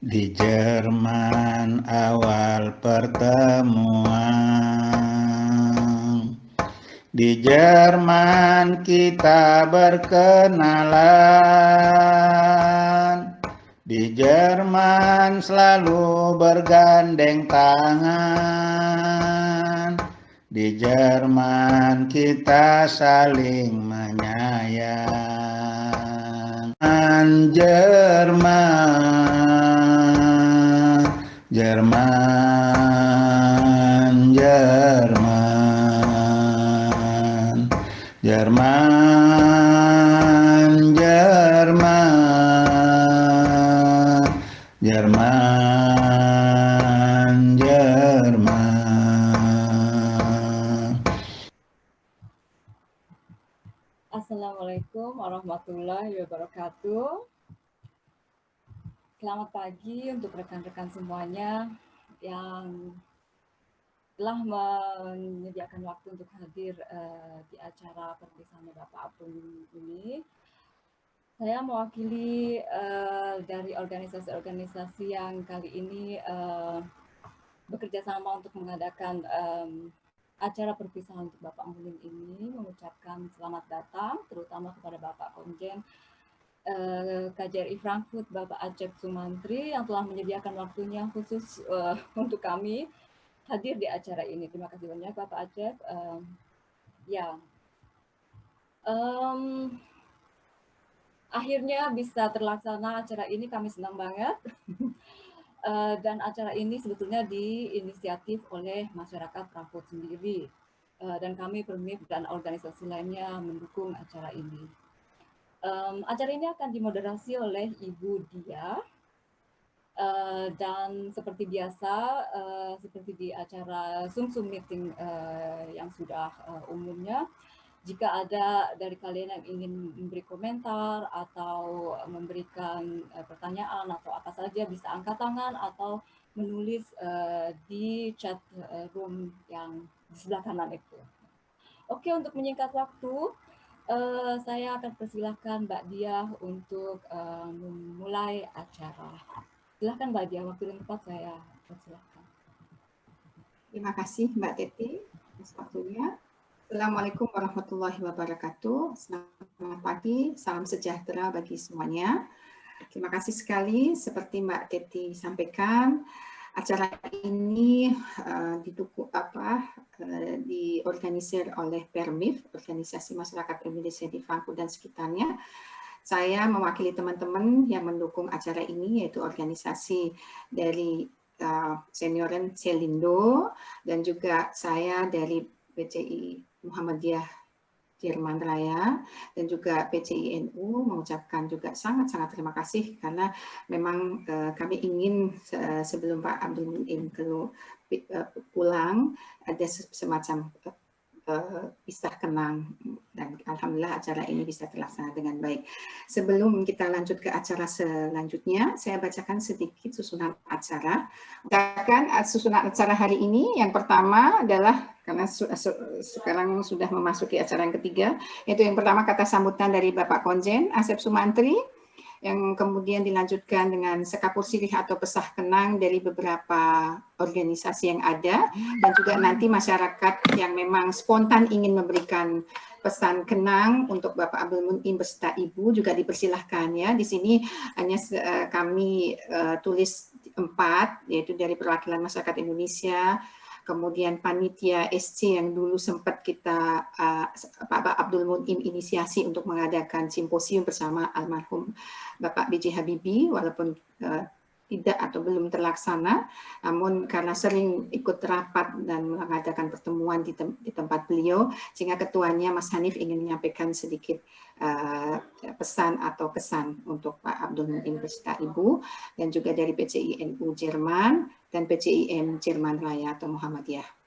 Di Jerman awal pertemuan. Di Jerman kita berkenalan. Di Jerman selalu bergandeng tangan. Di Jerman kita saling menyayang. Jerman, Jerman, Jerman, Jerman, Jerman, Jerman, Jerman. Assalamualaikum warahmatullahi wabarakatuh. Selamat pagi untuk rekan-rekan semuanya yang telah menyediakan waktu untuk hadir di acara perpisahan Bapak Abdul ini. Saya mewakili dari organisasi-organisasi yang kali ini bekerja sama untuk mengadakan acara perpisahan untuk Bapak Abdul ini, mengucapkan selamat datang terutama kepada Bapak Konjen KJRI Frankfurt, Bapak Acep Sumantri yang telah menyediakan waktunya khusus untuk kami hadir di acara ini. Terima kasih banyak Bapak Acep. Akhirnya bisa terlaksana acara ini, kami senang banget. Dan acara ini sebetulnya diinisiatif oleh masyarakat Frankfurt sendiri. Dan kami PERMIF dan organisasi lainnya mendukung acara ini. Acara ini akan dimoderasi oleh Ibu Dia, dan seperti biasa, seperti di acara Zoom meeting yang sudah umumnya, jika ada dari kalian yang ingin memberi komentar atau memberikan pertanyaan atau apa saja, bisa angkat tangan atau menulis di chat room yang di sebelah kanan itu. Oke, untuk menyingkat waktu, saya akan persilahkan Mbak Dia untuk memulai acara. Silahkan Mbak Dia, waktu dan tempat saya persilahkan. Terima kasih Mbak Teti atas waktunya. Assalamualaikum warahmatullahi wabarakatuh. Selamat pagi, salam sejahtera bagi semuanya. Terima kasih sekali, seperti Mbak Teti sampaikan, acara ini diorganisir oleh PERMIF, Organisasi Masyarakat Indonesia di Frankfurt dan sekitarnya. Saya mewakili teman-teman yang mendukung acara ini, yaitu organisasi dari Senioren Celindo, dan juga saya dari PCI Muhammadiyah Jerman Raya, dan juga PCI-NU mengucapkan juga sangat-sangat terima kasih karena memang kami ingin sebelum Pak Abdul Munim pulang ada semacam pisah kenang, dan alhamdulillah acara ini bisa terlaksana dengan baik. Sebelum kita lanjut ke acara selanjutnya, saya bacakan sedikit susunan acara. Susunan acara hari ini, yang pertama adalah, karena sekarang sudah memasuki acara yang ketiga, yaitu yang pertama kata sambutan dari Bapak Konjen Acep Sumantri, yang kemudian dilanjutkan dengan sekapur sirih atau pesah kenang dari beberapa organisasi yang ada, dan juga nanti masyarakat yang memang spontan ingin memberikan pesan kenang untuk Bapak Abdul Munim beserta Ibu juga dipersilahkan ya. Di sini hanya kami tulis 4, yaitu dari perwakilan masyarakat Indonesia, kemudian panitia SC yang dulu sempat kita Pak Abdul Munim inisiasi untuk mengadakan simposium bersama almarhum Bapak B.J. Habibie, walaupun tidak atau belum terlaksana, namun karena sering ikut rapat dan mengadakan pertemuan di tempat beliau, sehingga ketuanya Mas Hanif ingin menyampaikan sedikit pesan atau kesan untuk Pak Abdul Munim beserta Ibu, dan juga dari PCI-NU Jerman dan PCIM Jerman Raya atau Muhammadiyah.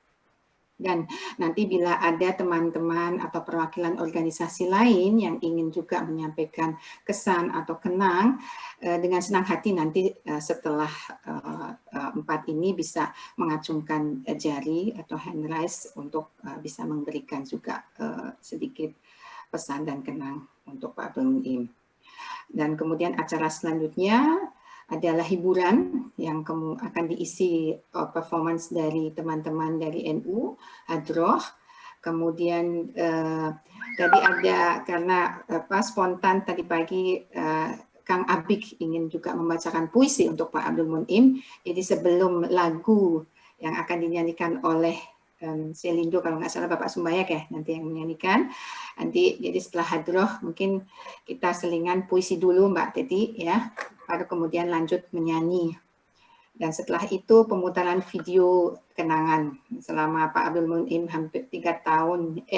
Dan nanti bila ada teman-teman atau perwakilan organisasi lain yang ingin juga menyampaikan kesan atau kenang, dengan senang hati nanti setelah 4 ini bisa mengacungkan jari atau hand raise untuk bisa memberikan juga sedikit pesan dan kenang untuk Pak Abdul Munim. Dan kemudian acara selanjutnya adalah hiburan yang akan diisi performance dari teman-teman dari NU, Hadroh. Kemudian tadi ada karena spontan tadi pagi Kang Abik ingin juga membacakan puisi untuk Pak Abdul Munim. Jadi sebelum lagu yang akan dinyanyikan oleh Selindo, kalau nggak salah Bapak Sumbayak ya nanti yang menyanyikan. Nanti jadi setelah hadroh mungkin kita selingan puisi dulu Mbak Teti ya, baru kemudian lanjut menyanyi. Dan setelah itu pemutaran video kenangan selama Pak Abdul Munim hampir 2 tahun 3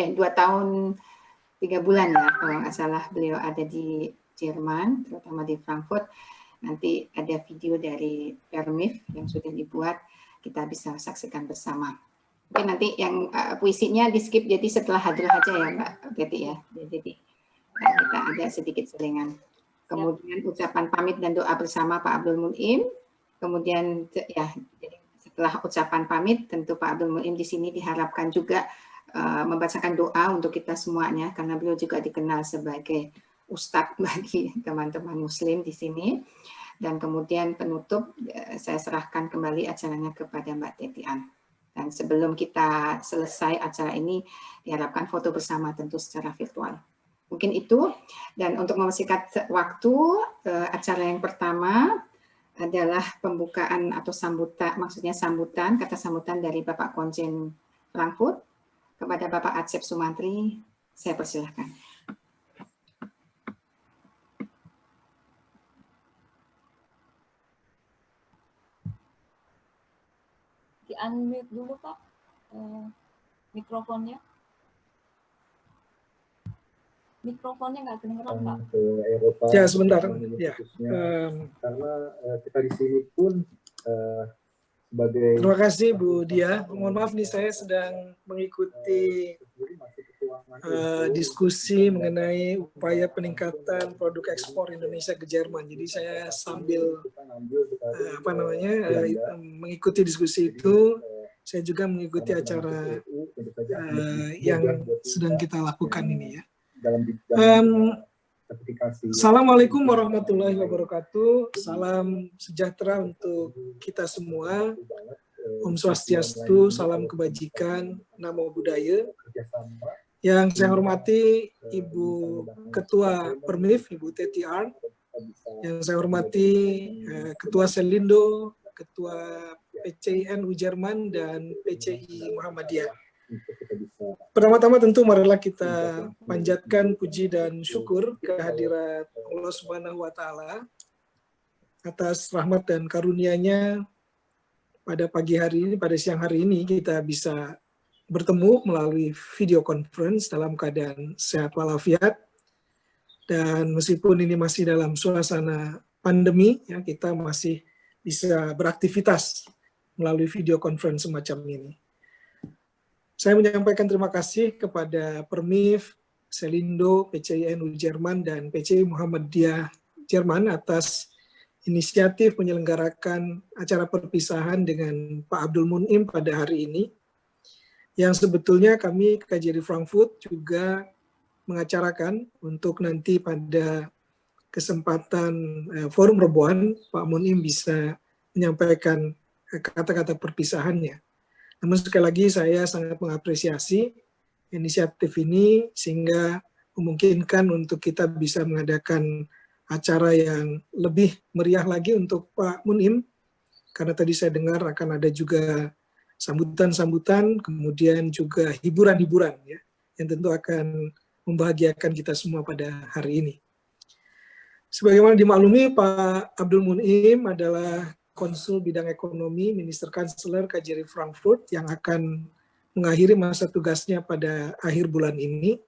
bulan ya kalau nggak salah beliau ada di Jerman, terutama di Frankfurt. Nanti ada video dari Permif yang sudah dibuat, kita bisa saksikan bersama. Mungkin nanti yang puisinya di skip, jadi setelah hadroh aja ya Mbak Teti ya. Jadi kita ada sedikit selingan. Kemudian ucapan pamit dan doa bersama Pak Abdul Munim. Kemudian ya, jadi setelah ucapan pamit, tentu Pak Abdul Munim di sini diharapkan juga membacakan doa untuk kita semuanya, karena beliau juga dikenal sebagai ustadz bagi teman-teman Muslim di sini. Dan kemudian penutup, saya serahkan kembali acaranya kepada Mbak Teti An. Dan sebelum kita selesai acara ini, diharapkan foto bersama tentu secara virtual. Mungkin itu. Dan untuk mempersingkat waktu, acara yang pertama adalah pembukaan atau sambutan, maksudnya sambutan, kata sambutan dari Bapak Konjen Frankfurt kepada Bapak Acep Sumantri. Saya persilahkan. Di-unmute dulu Pak mikrofonnya. Mikrofonnya nggak kedengeran Pak. Ke Eropa, ya sebentar ya. Karena kita di sini pun sebagai Terima kasih Bu Dia. Mohon maaf nih saya sedang mengikuti diskusi mengenai upaya peningkatan produk ekspor Indonesia ke Jerman. Jadi saya sambil mengikuti diskusi itu, saya juga mengikuti acara yang sedang kita lakukan ini ya. Assalamualaikum warahmatullahi wabarakatuh. Salam sejahtera untuk kita semua. Om Swastiastu, salam kebajikan, namo buddhaya. Yang saya hormati Ibu Ketua Permif, Ibu Teti Arn. Yang saya hormati Ketua Selindo, Ketua PCI NU Jerman, dan PCI Muhammadiyah. Pertama-tama tentu marilah kita panjatkan puji dan syukur kehadirat Allah Subhanahu wa Ta'ala atas rahmat dan karunia-Nya pada pagi hari ini, pada siang hari ini kita bisa bertemu melalui video conference dalam keadaan sehat walafiat. Dan meskipun ini masih dalam suasana pandemi, ya, kita masih bisa beraktivitas melalui video conference semacam ini. Saya menyampaikan terima kasih kepada Permif, Selindo, PCI NU Jerman, dan PCI Muhammadiyah Jerman atas inisiatif menyelenggarakan acara perpisahan dengan Pak Abdul Munim pada hari ini, yang sebetulnya kami KJRI Frankfurt juga mengacarakan untuk nanti pada kesempatan forum Reboan, Pak Munim bisa menyampaikan kata-kata perpisahannya. Namun sekali lagi saya sangat mengapresiasi inisiatif ini sehingga memungkinkan untuk kita bisa mengadakan acara yang lebih meriah lagi untuk Pak Munim, karena tadi saya dengar akan ada juga sambutan-sambutan, kemudian juga hiburan-hiburan ya, yang tentu akan membahagiakan kita semua pada hari ini. Sebagaimana dimaklumi, Pak Abdul Munim adalah Konsul Bidang Ekonomi, Minister Kanseler KJRI Frankfurt yang akan mengakhiri masa tugasnya pada akhir bulan ini.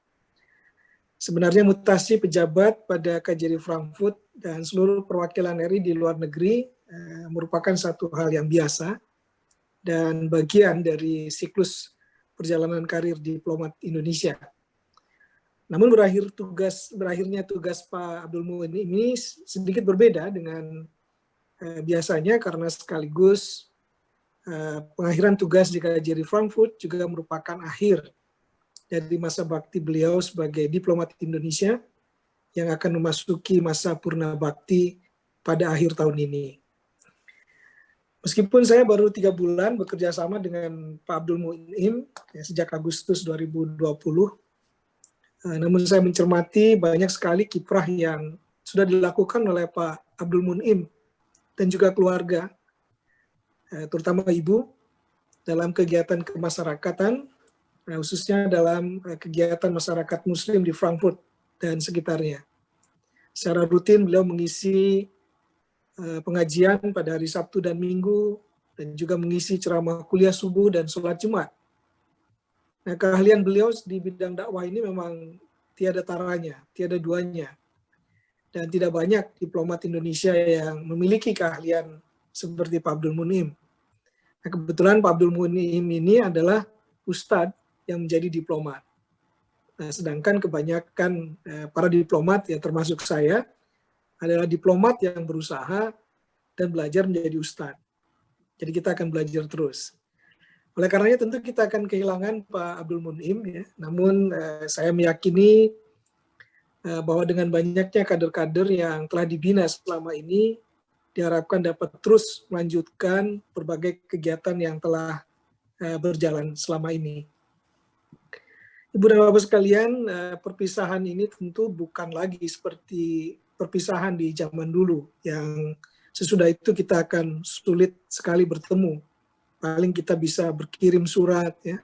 Sebenarnya mutasi pejabat pada KJRI Frankfurt dan seluruh perwakilan RI di luar negeri merupakan satu hal yang biasa dan bagian dari siklus perjalanan karir diplomat Indonesia. Namun berakhirnya tugas Pak Abdul Munim ini sedikit berbeda dengan biasanya, karena sekaligus pengakhiran tugas di KJRI Frankfurt juga merupakan akhir dari masa bakti beliau sebagai diplomat Indonesia yang akan memasuki masa purna bakti pada akhir tahun ini. Meskipun saya baru 3 bulan bekerja sama dengan Pak Abdul Mun'im ya, sejak Agustus 2020, namun saya mencermati banyak sekali kiprah yang sudah dilakukan oleh Pak Abdul Mun'im dan juga keluarga, terutama Ibu, dalam kegiatan kemasyarakatan, khususnya dalam kegiatan masyarakat Muslim di Frankfurt dan sekitarnya. Secara rutin beliau mengisi pengajian pada hari Sabtu dan Minggu, dan juga mengisi ceramah kuliah subuh dan sholat Jumat. Nah, keahlian beliau di bidang dakwah ini memang tiada taranya, tiada duanya. Dan tidak banyak diplomat Indonesia yang memiliki keahlian seperti Pak Abdul Mun'im. Nah, kebetulan Pak Abdul Mun'im ini adalah ustadz yang menjadi diplomat. Nah, sedangkan kebanyakan para diplomat, ya termasuk saya, adalah diplomat yang berusaha dan belajar menjadi ustadz. Jadi kita akan belajar terus. Oleh karenanya tentu kita akan kehilangan Pak Abdul Mun'im, ya. Namun saya meyakini bahwa dengan banyaknya kader-kader yang telah dibina selama ini, diharapkan dapat terus melanjutkan berbagai kegiatan yang telah berjalan selama ini. Ibu dan Bapak sekalian, perpisahan ini tentu bukan lagi seperti perpisahan di zaman dulu, yang sesudah itu kita akan sulit sekali bertemu. Paling kita bisa berkirim surat, ya,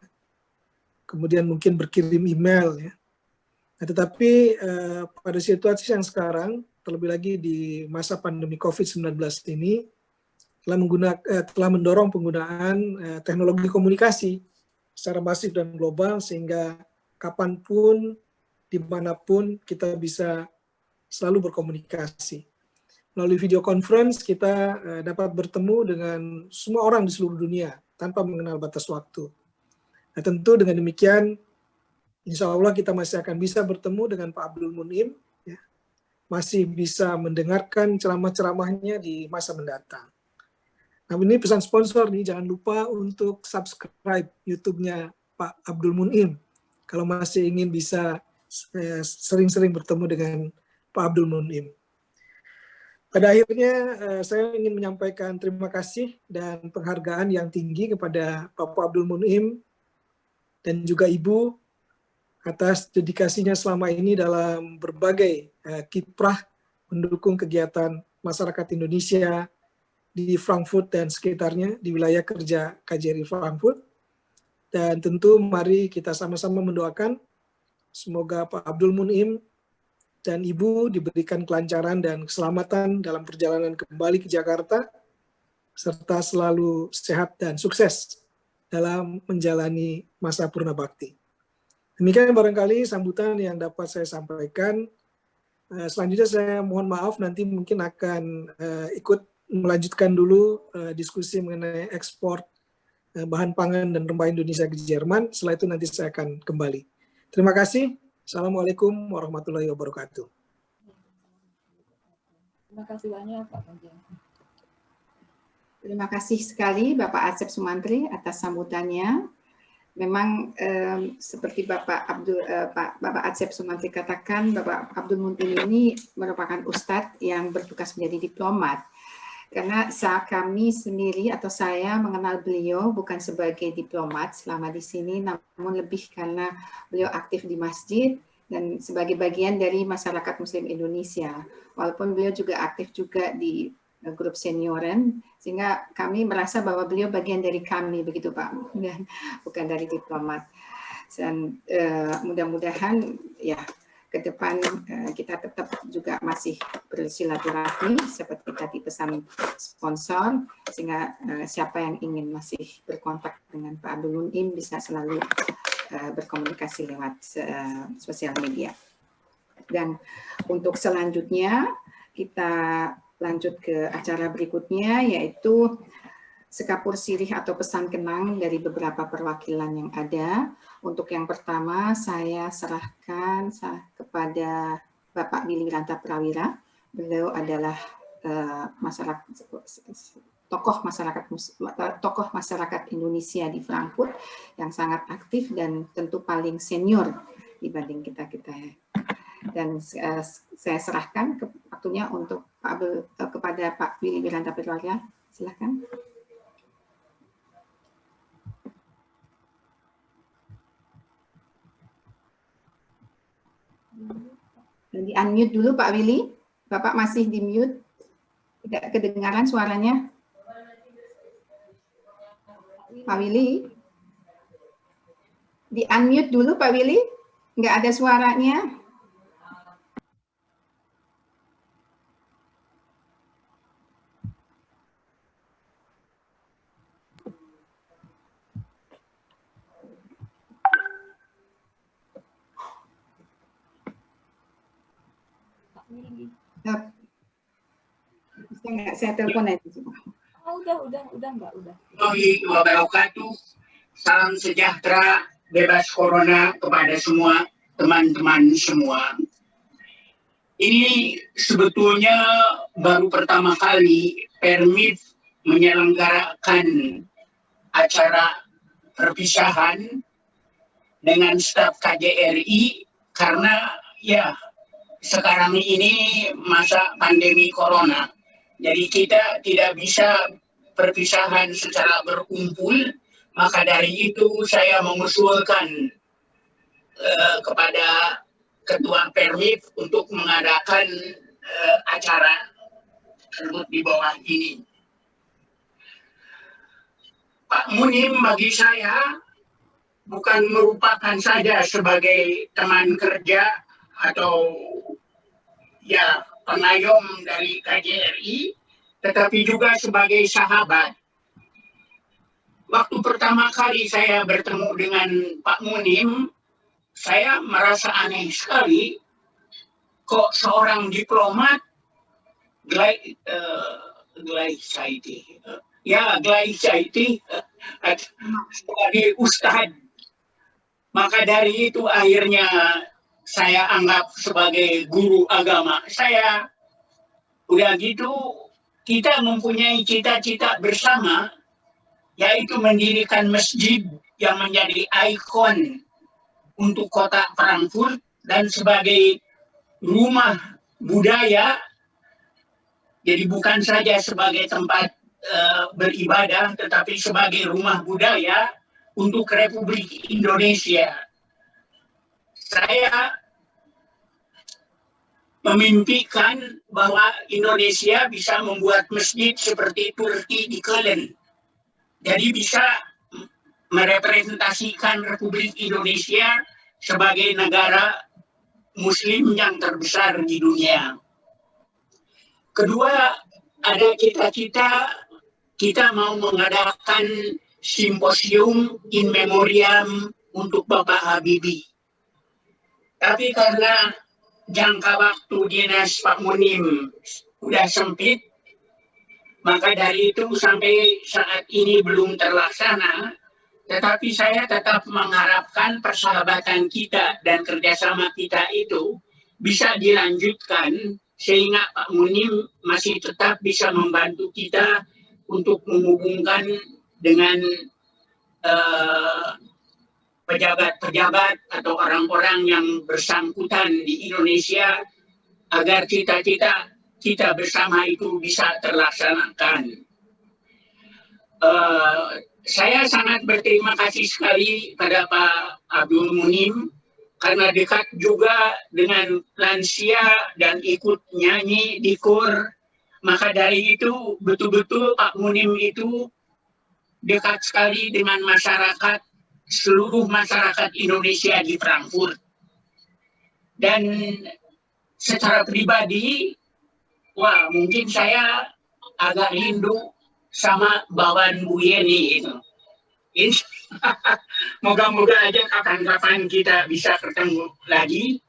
kemudian mungkin berkirim email, ya. Nah, tetapi pada situasi yang sekarang, terlebih lagi di masa pandemi COVID-19 ini, telah mendorong penggunaan teknologi komunikasi secara masif dan global, sehingga kapanpun, dimanapun kita bisa selalu berkomunikasi. Melalui video conference kita dapat bertemu dengan semua orang di seluruh dunia tanpa mengenal batas waktu. Nah, tentu dengan demikian, insya Allah kita masih akan bisa bertemu dengan Pak Abdul Mun'im, ya, masih bisa mendengarkan ceramah-ceramahnya di masa mendatang. Nah, ini pesan sponsor nih, jangan lupa untuk subscribe YouTube-nya Pak Abdul Mun'im kalau masih ingin bisa sering-sering bertemu dengan Pak Abdul Mun'im. Pada akhirnya saya ingin menyampaikan terima kasih dan penghargaan yang tinggi kepada Bapak Abdul Mun'im dan juga Ibu atas dedikasinya selama ini dalam berbagai kiprah mendukung kegiatan masyarakat Indonesia di Frankfurt dan sekitarnya, di wilayah kerja KJRI Frankfurt. Dan tentu mari kita sama-sama mendoakan semoga Pak Abdul Mun'im dan Ibu diberikan kelancaran dan keselamatan dalam perjalanan kembali ke Jakarta, serta selalu sehat dan sukses dalam menjalani masa purna bakti. Demikian barangkali sambutan yang dapat saya sampaikan. Selanjutnya saya mohon maaf, nanti mungkin akan ikut melanjutkan dulu diskusi mengenai ekspor bahan pangan dan rempah Indonesia ke Jerman. Setelah itu nanti saya akan kembali. Terima kasih. Assalamualaikum warahmatullahi wabarakatuh. Terima kasih banyak Pak Panjang. Terima kasih sekali Bapak Asep Sumantri atas sambutannya. Memang seperti Bapak Asep Sumantri katakan, Bapak Abdul Mun'im ini merupakan ustadz yang bertugas menjadi diplomat. Karena kami sendiri atau saya mengenal beliau bukan sebagai diplomat selama di sini, namun lebih karena beliau aktif di masjid dan sebagai bagian dari masyarakat Muslim Indonesia. Walaupun beliau juga aktif juga di grup senioren, sehingga kami merasa bahwa beliau bagian dari kami, begitu Pak, bukan dari diplomat. Dan mudah-mudahan ya ke depan kita tetap juga masih bersilaturahmi seperti tadi pesan sponsor, sehingga siapa yang ingin masih berkontak dengan Pak Abdul Mun'im bisa selalu berkomunikasi lewat sosial media. Dan untuk selanjutnya kita lanjut ke acara berikutnya, yaitu sekapur sirih atau pesan kenang dari beberapa perwakilan yang ada. Untuk yang pertama, saya serahkan kepada Bapak Willy Wiranta Prawira. Beliau adalah tokoh masyarakat Indonesia di Frankfurt yang sangat aktif dan tentu paling senior dibanding kita-kita. Dan saya serahkan waktunya untuk kepada Pak Willy Wiranta Perwara. Silakan. Dan di-unmute dulu Pak Willy. Bapak masih di-mute. Tidak kedengaran suaranya. Pak Willy. Di-unmute dulu Pak Willy. Nggak ada suaranya. Bisa nggak saya telepon aja? Oh, udah Mbak, udah. Warahmatullahi wabarakatuh. Salam sejahtera, bebas corona kepada semua teman-teman semua. Ini sebetulnya baru pertama kali Permif menyelenggarakan acara perpisahan dengan staf KJRI karena ya sekarang ini masa pandemi corona. Jadi kita tidak bisa perpisahan secara berkumpul, maka dari itu saya mengusulkan kepada Ketua Permif untuk mengadakan acara tersebut di bawah ini. Pak Munim bagi saya bukan merupakan saja sebagai teman kerja atau ya pengayom dari KJRI, tetapi juga sebagai sahabat. Waktu pertama kali saya bertemu dengan Pak Munim, saya merasa aneh sekali, kok seorang diplomat sebagai ustadz. Maka dari itu akhirnya saya anggap sebagai guru agama. Saya udah gitu, kita mempunyai cita-cita bersama, yaitu mendirikan masjid yang menjadi ikon untuk kota Frankfurt dan sebagai rumah budaya. Jadi bukan saja sebagai tempat beribadah, tetapi sebagai rumah budaya untuk Republik Indonesia. Saya memimpikan bahwa Indonesia bisa membuat masjid seperti Turki di Köln. Jadi bisa merepresentasikan Republik Indonesia sebagai negara Muslim yang terbesar di dunia. Kedua, ada cita-cita kita mau mengadakan simposium in memoriam untuk Bapak Habibie. Tapi karena jangka waktu dinas Pak Munim sudah sempit, maka dari itu sampai saat ini belum terlaksana. Tetapi saya tetap mengharapkan persahabatan kita dan kerjasama kita itu bisa dilanjutkan sehingga Pak Munim masih tetap bisa membantu kita untuk menghubungkan dengan pejabat-pejabat atau orang-orang yang bersangkutan di Indonesia agar cita-cita kita bersama itu bisa terlaksanakan. Saya sangat berterima kasih sekali pada Pak Abdul Munim karena dekat juga dengan lansia dan ikut nyanyi di KUR. Maka dari itu betul-betul Pak Munim itu dekat sekali dengan masyarakat, seluruh masyarakat Indonesia di Frankfurt. Dan secara pribadi, wah mungkin saya agak rindu sama Bawan Bu Yeni itu. Moga-moga aja kapan-kapan kita bisa ketemu lagi.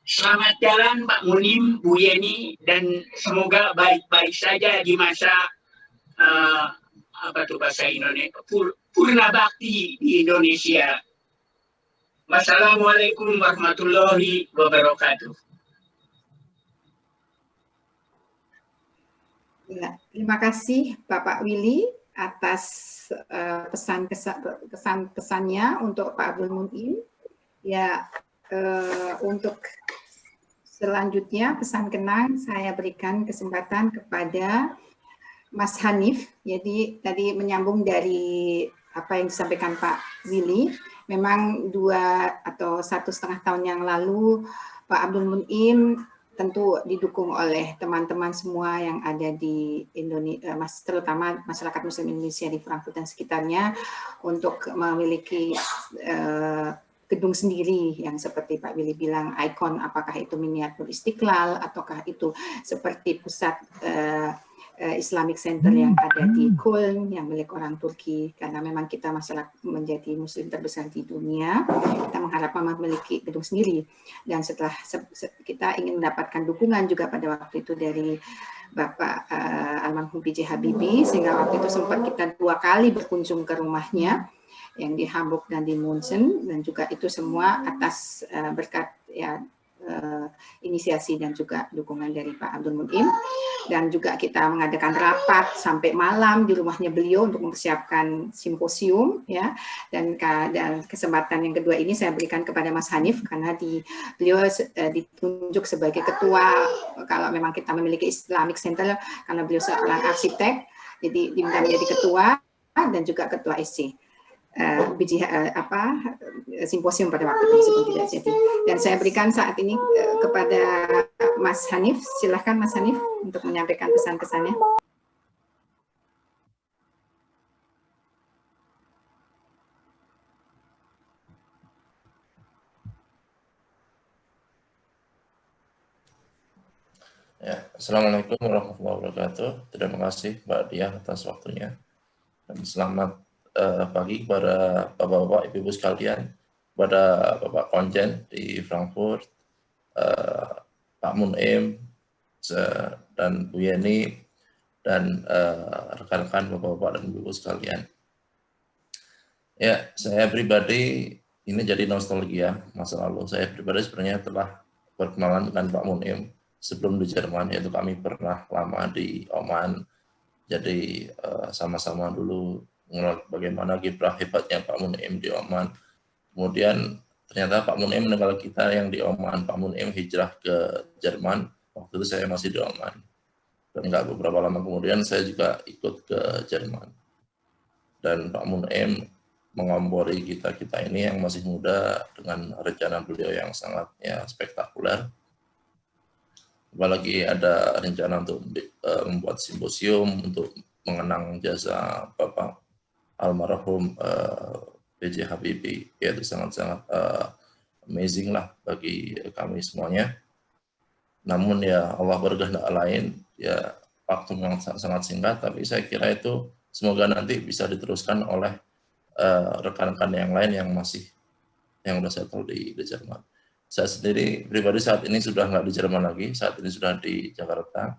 Selamat jalan Pak Munim, Bu Yeni, dan semoga baik-baik saja di masa apa tuh bahasa Indonesia, purna bakti di Indonesia. Wassalamualaikum warahmatullahi wabarakatuh. Ya, terima kasih Bapak Willy atas pesan-pesannya untuk Pak Abdul Munim. Ya, untuk selanjutnya pesan kenang saya berikan kesempatan kepada Mas Hanif. Jadi tadi menyambung dari apa yang disampaikan Pak Willy, memang 2 atau 1,5 tahun yang lalu Pak Abdul Munim tentu didukung oleh teman-teman semua yang ada di Indonesia, terutama masyarakat Muslim Indonesia di Frankfurt dan sekitarnya, untuk memiliki gedung sendiri yang seperti Pak Willy bilang, ikon, apakah itu miniatur Istiqlal ataukah itu seperti pusat Islamic Center yang ada di Köln yang milik orang Turki, karena memang kita masyarakat menjadi Muslim terbesar di dunia, kita mengharapkan memiliki gedung sendiri. Dan setelah kita ingin mendapatkan dukungan juga pada waktu itu dari Bapak almarhum B.J. Habibie, sehingga waktu itu sempat kita 2 kali berkunjung ke rumahnya yang di Hamburg dan di München, dan juga itu semua atas berkat ya inisiasi dan juga dukungan dari Pak Abdul Munim. Dan juga kita mengadakan rapat sampai malam di rumahnya beliau untuk mempersiapkan simposium ya. Dan kesempatan yang kedua ini saya berikan kepada Mas Hanif, karena beliau ditunjuk sebagai ketua, kalau memang kita memiliki Islamic Center, karena beliau seorang arsitek, jadi diminta menjadi ketua dan juga ketua SC. Simposium pada waktu itu meskipun tidak jadi. Dan saya berikan saat ini kepada Mas Hanif. Silahkan Mas Hanif untuk menyampaikan pesan-pesannya. Ya, Assalamualaikum warahmatullahi wabarakatuh. Terima kasih Mbak Diah atas waktunya. Dan selamat pagi kepada Bapak-Bapak, Ibu-Ibu sekalian, kepada Bapak Konjen di Frankfurt, Pak Munim, dan Bu Yeni, dan rekan-rekan Bapak-Bapak dan Ibu-Ibu sekalian. Ya, saya pribadi ini jadi nostalgia masa lalu. Saya pribadi sebenarnya telah berkenalan dengan Pak Munim sebelum di Jerman, yaitu kami pernah lama di Oman. Jadi sama-sama dulu melihat bagaimana kiprah hebatnya Pak Munim di Oman. Kemudian ternyata Pak Munim meninggal kita yang di Oman. Pak Munim hijrah ke Jerman. Waktu itu saya masih di Oman. Dan nggak beberapa lama kemudian saya juga ikut ke Jerman. Dan Pak Munim mengompori kita-kita ini yang masih muda dengan rencana beliau yang sangat spektakuler. Apalagi ada rencana untuk membuat simposium untuk mengenang jasa Bapak almarhum B.J. Habibie, yaitu sangat-sangat amazing lah bagi kami semuanya. Namun ya Allah berkehendak lain, ya waktu yang sangat singkat, tapi saya kira itu semoga nanti bisa diteruskan oleh rekan-rekan yang lain yang sudah settle di Jerman. Saya sendiri pribadi saat ini sudah nggak di Jerman lagi, saat ini sudah di Jakarta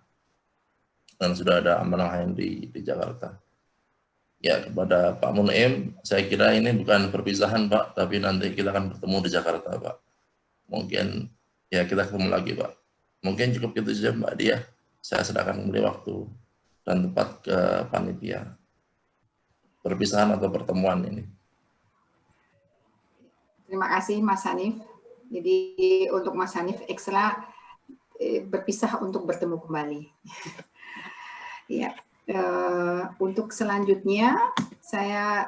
dan sudah ada amanah lain di Jakarta. Ya, kepada Pak Munim, saya kira ini bukan perpisahan Pak, tapi nanti kita akan bertemu di Jakarta Pak. Mungkin ya kita ketemu lagi Pak. Mungkin cukup itu saja Mbak Diah. Saya serahkan kembali waktu dan tempat ke panitia. Perpisahan atau pertemuan ini. Terima kasih Mas Hanif. Jadi untuk Mas Hanif ekstra berpisah untuk bertemu kembali. Ya. Untuk selanjutnya saya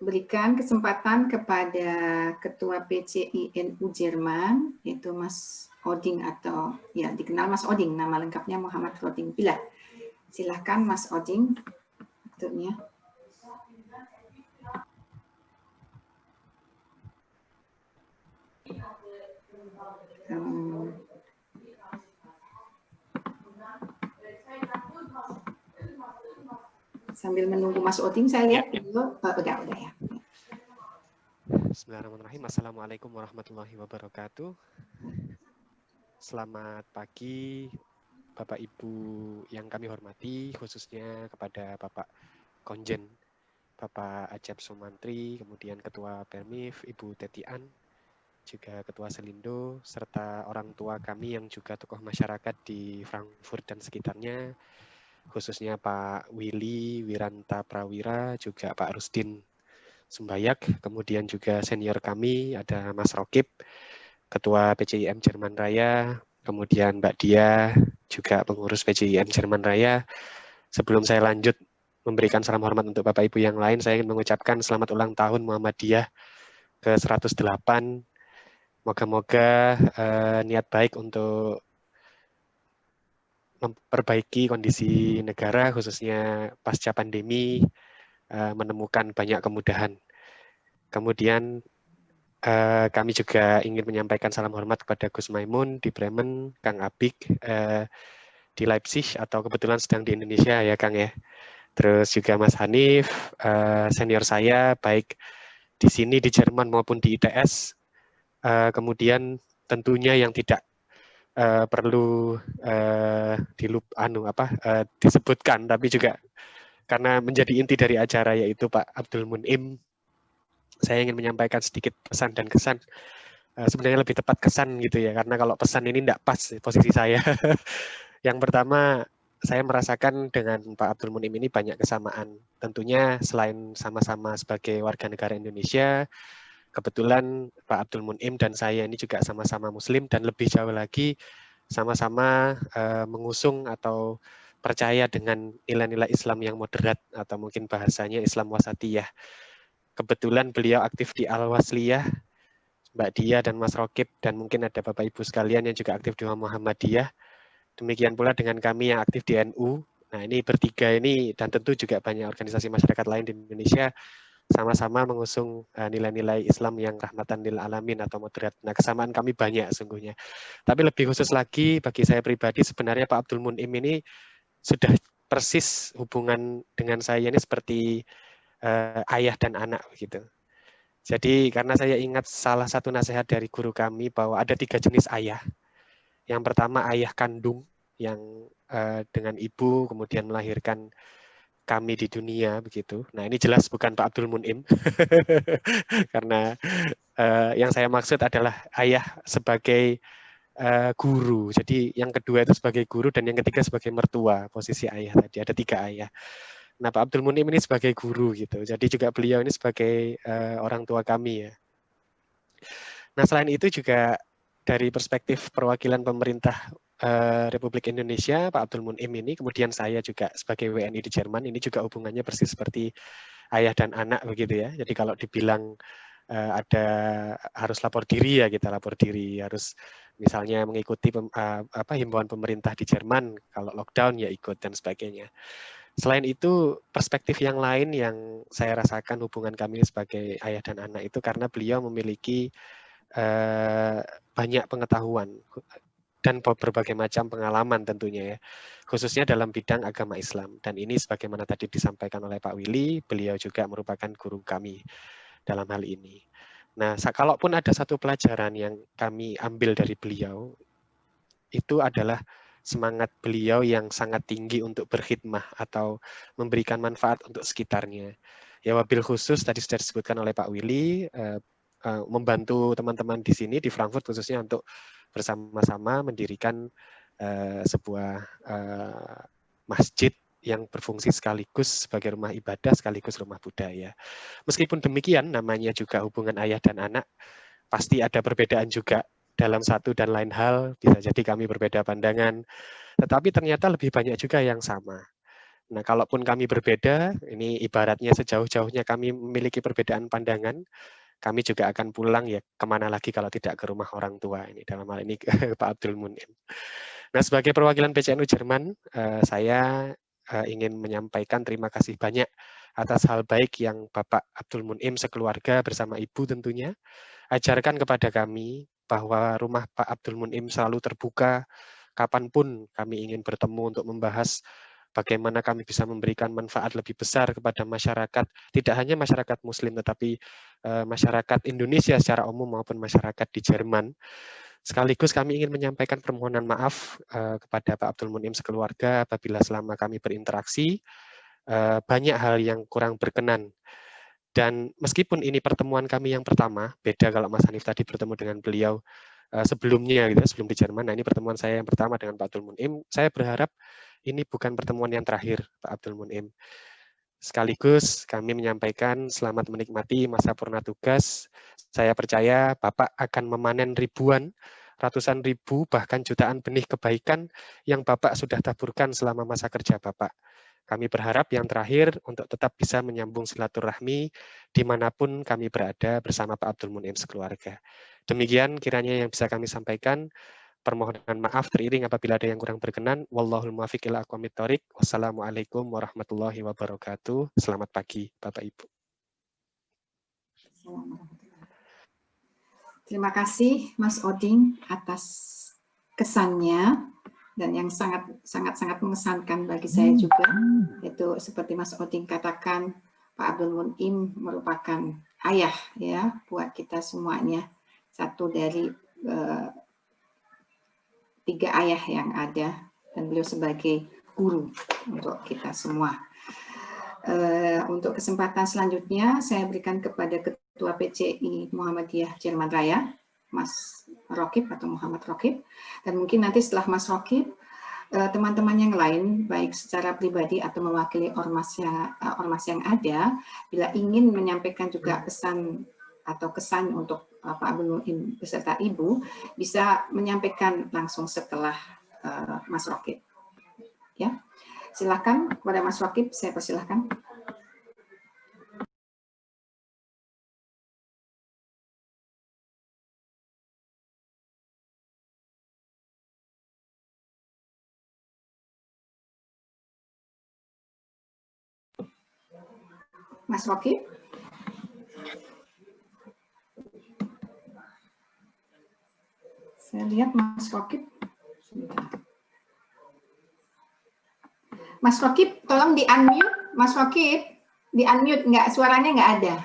berikan kesempatan kepada Ketua PCINU Jerman, yaitu Mas Oding, atau ya dikenal Mas Oding, nama lengkapnya Muhammad Roding Billah. Silahkan Mas Oding waktunya. Sambil menunggu Mas Oding, saya lihat udah ya. Bismillahirrahmanirrahim. Assalamualaikum warahmatullahi wabarakatuh. Selamat pagi Bapak Ibu yang kami hormati, khususnya kepada Bapak Konjen, Bapak Acep Sumantri, kemudian Ketua Permif, Ibu Tetian, juga Ketua Selindo, serta orang tua kami yang juga tokoh masyarakat di Frankfurt dan sekitarnya, khususnya Pak Willy Wiranta Prawira, juga Pak Rusdin Sumbayak, kemudian juga senior kami ada Mas Rokib, Ketua PCIM Jerman Raya, kemudian Mbak Dia, juga pengurus PJIM Jerman Raya. Sebelum saya lanjut memberikan salam hormat untuk Bapak Ibu yang lain, saya ingin mengucapkan selamat ulang tahun Muhammadiyah ke 108. Moga-moga niat baik untuk memperbaiki kondisi negara, khususnya pasca pandemi, menemukan banyak kemudahan. Kemudian kami juga ingin menyampaikan salam hormat kepada Gus Maimun di Bremen, Kang Abik di Leipzig, atau kebetulan sedang di Indonesia ya Kang ya. Terus juga Mas Hanif, senior saya, baik di sini di Jerman maupun di ITS. Kemudian tentunya yang tidak perlu disebutkan, tapi juga karena menjadi inti dari acara, yaitu Pak Abdul Munim. Saya ingin menyampaikan sedikit pesan dan kesan. Sebenarnya lebih tepat kesan gitu ya, karena kalau pesan ini tidak pas posisi saya. Yang pertama, saya merasakan dengan Pak Abdul Munim ini banyak kesamaan. Tentunya selain sama-sama sebagai warga negara Indonesia, kebetulan Pak Abdul Munim dan saya ini juga sama-sama Muslim, dan lebih jauh lagi sama-sama mengusung atau percaya dengan nilai-nilai Islam yang moderat, atau mungkin bahasanya Islam wasatiyah. Kebetulan beliau aktif di Al-Wasliyah, Mbak Dia dan Mas Rokib, dan mungkin ada Bapak Ibu sekalian yang juga aktif di Muhammadiyah. Demikian pula dengan kami yang aktif di NU. Nah, ini bertiga ini, dan tentu juga banyak organisasi masyarakat lain di Indonesia, sama-sama mengusung nilai-nilai Islam yang rahmatan lil alamin atau moderat. Nah, kesamaan kami banyak sungguhnya. Tapi lebih khusus lagi bagi saya pribadi, sebenarnya Pak Abdul Munim ini sudah persis hubungan dengan saya ini seperti ayah dan anak begitu. Jadi karena saya ingat salah satu nasihat dari guru kami bahwa ada 3 jenis ayah. Yang pertama ayah kandung yang dengan ibu kemudian melahirkan kami di dunia begitu. Nah, ini jelas bukan Pak Abdul Munim. Karena yang saya maksud adalah ayah sebagai guru. Jadi yang kedua itu sebagai guru, dan yang ketiga sebagai mertua, posisi ayah tadi. Ada 3 ayah. Nah, Pak Abdul Munim ini sebagai guru gitu. Jadi juga beliau ini sebagai orang tua kami ya. Nah, selain itu juga dari perspektif perwakilan pemerintah Republik Indonesia, Pak Abdul Munim ini, kemudian saya juga sebagai WNI di Jerman, ini juga hubungannya persis seperti ayah dan anak begitu ya. Jadi kalau dibilang ada harus lapor diri ya kita lapor diri, harus misalnya mengikuti himbauan pemerintah di Jerman, kalau lockdown ya ikut dan sebagainya. Selain itu, perspektif yang lain yang saya rasakan hubungan kami sebagai ayah dan anak itu karena beliau memiliki banyak pengetahuan dan berbagai macam pengalaman tentunya ya, khususnya dalam bidang agama Islam. Dan ini sebagaimana tadi disampaikan oleh Pak Willy, beliau juga merupakan guru kami dalam hal ini. Nah, kalaupun ada satu pelajaran yang kami ambil dari beliau, itu adalah semangat beliau yang sangat tinggi untuk berkhidmah atau memberikan manfaat untuk sekitarnya. Ya, wabil khusus tadi sudah disebutkan oleh Pak Willy, membantu teman-teman di sini di Frankfurt khususnya untuk bersama-sama mendirikan sebuah masjid yang berfungsi sekaligus sebagai rumah ibadah sekaligus rumah budaya. Meskipun demikian, namanya juga hubungan ayah dan anak, pasti ada perbedaan juga dalam satu dan lain hal. Bisa jadi kami berbeda pandangan, tetapi ternyata lebih banyak juga yang sama. Nah, kalaupun kami berbeda, ini ibaratnya sejauh-jauhnya kami memiliki perbedaan pandangan, kami juga akan pulang ya kemana lagi kalau tidak ke rumah orang tua, ini dalam hal ini Pak Abdul Munim. Nah, sebagai perwakilan PCNU Jerman, saya ingin menyampaikan terima kasih banyak atas hal baik yang Bapak Abdul Munim sekeluarga bersama Ibu tentunya ajarkan kepada kami, bahwa rumah Pak Abdul Munim selalu terbuka kapanpun kami ingin bertemu untuk membahas bagaimana kami bisa memberikan manfaat lebih besar kepada masyarakat, tidak hanya masyarakat Muslim, tetapi masyarakat Indonesia secara umum maupun masyarakat di Jerman. Sekaligus kami ingin menyampaikan permohonan maaf kepada Pak Abdul Munim sekeluarga apabila selama kami berinteraksi banyak hal yang kurang berkenan. Dan meskipun ini pertemuan kami yang pertama, beda kalau Mas Hanif tadi bertemu dengan beliau sebelumnya, gitu, sebelum di Jerman. Nah, ini pertemuan saya yang pertama dengan Pak Abdul Munim. Saya berharap ini bukan pertemuan yang terakhir, Pak Abdul Munim. Sekaligus kami menyampaikan selamat menikmati masa purna tugas. Saya percaya Bapak akan memanen ribuan ratusan ribu bahkan jutaan benih kebaikan yang Bapak sudah taburkan selama masa kerja Bapak. Kami berharap yang terakhir untuk tetap bisa menyambung silaturahmi dimanapun kami berada bersama Pak Abdul Munim sekeluarga. Demikian kiranya yang bisa kami sampaikan. Permohonan maaf teriring apabila ada yang kurang berkenan. Wallahul muwaffiq ila aqwamit thoriq. Wassalamualaikum warahmatullahi wabarakatuh. Selamat pagi Bapak Ibu. Terima kasih Mas Oding atas kesannya dan yang sangat mengesankan bagi saya juga, yaitu seperti Mas Oding katakan, Pak Abdul Munim merupakan ayah ya buat kita semuanya, satu dari 3 ayah yang ada, dan beliau sebagai guru untuk kita semua. Untuk kesempatan selanjutnya saya berikan kepada Ketua PCI Muhammadiyah Jerman Raya, Mas Rokib atau Muhammad Rokib, dan mungkin nanti setelah Mas Rokib, teman-teman yang lain, baik secara pribadi atau mewakili ormas yang ada, bila ingin menyampaikan juga pesan atau kesan untuk Pak Abdul Munim beserta Ibu, bisa menyampaikan langsung setelah Mas Rokib. Ya, silakan kepada Mas Rokib, saya persilahkan. Mas Rokib. Saya lihat Mas Rokib. Mas Rokib, tolong di-unmute. Mas Rokib, di-unmute, suaranya nggak ada.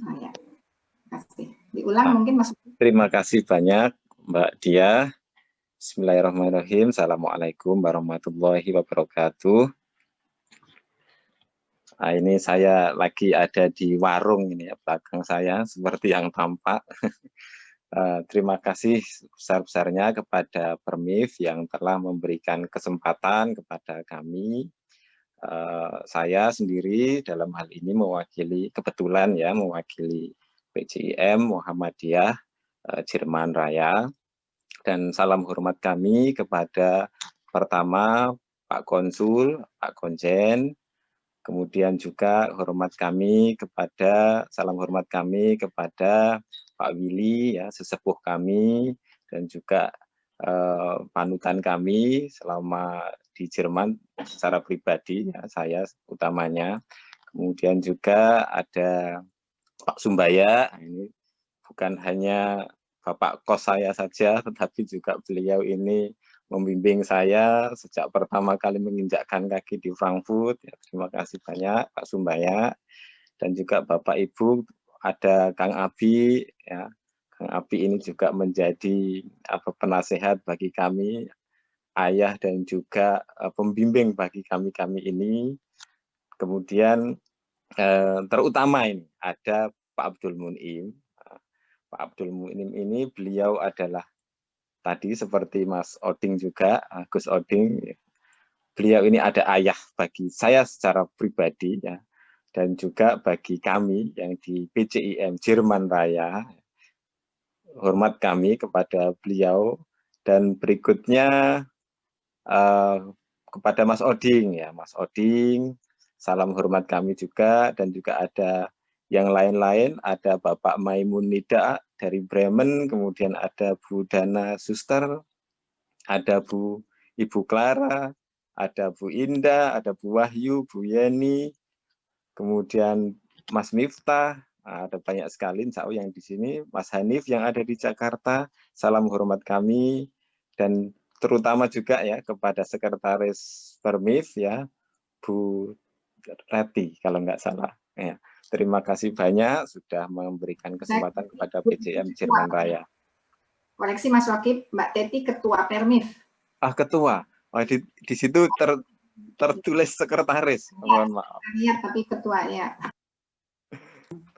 Oh, ya. Terima kasih. Diulang mungkin Mas Rokib. Terima kasih banyak Mbak Dia. Bismillahirrahmanirrahim. Assalamualaikum warahmatullahi wabarakatuh. Nah, ini saya lagi ada di warung ini ya, belakang saya seperti yang tampak. Terima kasih besar-besarnya kepada Permif yang telah memberikan kesempatan kepada kami. Saya sendiri dalam hal ini kebetulan mewakili PCIM Muhammadiyah Jerman Raya, dan salam hormat kami kepada pertama Pak Konsul, Pak Konjen. Kemudian juga salam hormat kami kepada Pak Willy, ya, sesepuh kami, dan juga panutan kami selama di Jerman secara pribadi, ya, saya utamanya. Kemudian juga ada Pak Sumbaya, ini bukan hanya Bapak kos saya saja, tetapi juga beliau ini membimbing saya sejak pertama kali menginjakkan kaki di Frankfurt. Ya, terima kasih banyak Pak Sumbaya, dan juga Bapak Ibu, ada Kang Abi, ya. Kang Abi ini juga menjadi penasehat bagi kami, ayah dan juga pembimbing bagi kami ini. Kemudian terutama ini ada Pak Abdul Munim. Pak Abdul Munim ini beliau adalah tadi seperti Mas Oding juga, Gus Oding, beliau ini ada ayah bagi saya secara pribadi, ya, dan juga bagi kami yang di PCIM Jerman Raya. Hormat kami kepada beliau, dan berikutnya kepada Mas Oding, ya, Mas Oding, salam hormat kami juga, dan juga ada yang lain-lain, ada Bapak Maimun Nida dari Bremen, kemudian ada Bu Dana Suster, ada Ibu Clara, ada Bu Indah, ada Bu Wahyu, Bu Yeni, kemudian Mas Miftah, ada banyak sekali insya Allah yang di sini, Mas Hanif yang ada di Jakarta, salam hormat kami, dan terutama juga ya kepada Sekretaris Permif, ya, Bu Reti kalau nggak salah, ya. Terima kasih banyak sudah memberikan kesempatan kepada PCIM Jerman Raya. Koreksi Mas Rokib, Mbak Teti Ketua Permif. Ketua. Di situ tertulis sekretaris. Mohon maaf. Iya, tapi ketua, ya.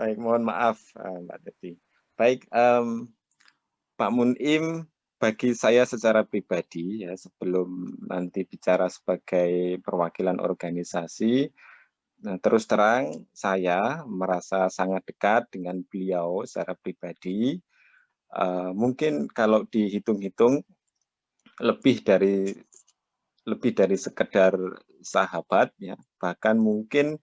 Baik, mohon maaf Mbak Teti. Baik, Pak Munim, bagi saya secara pribadi, ya, sebelum nanti bicara sebagai perwakilan organisasi, Nah, terus terang saya merasa sangat dekat dengan beliau secara pribadi. Mungkin kalau dihitung-hitung lebih dari sekedar sahabat, ya, bahkan mungkin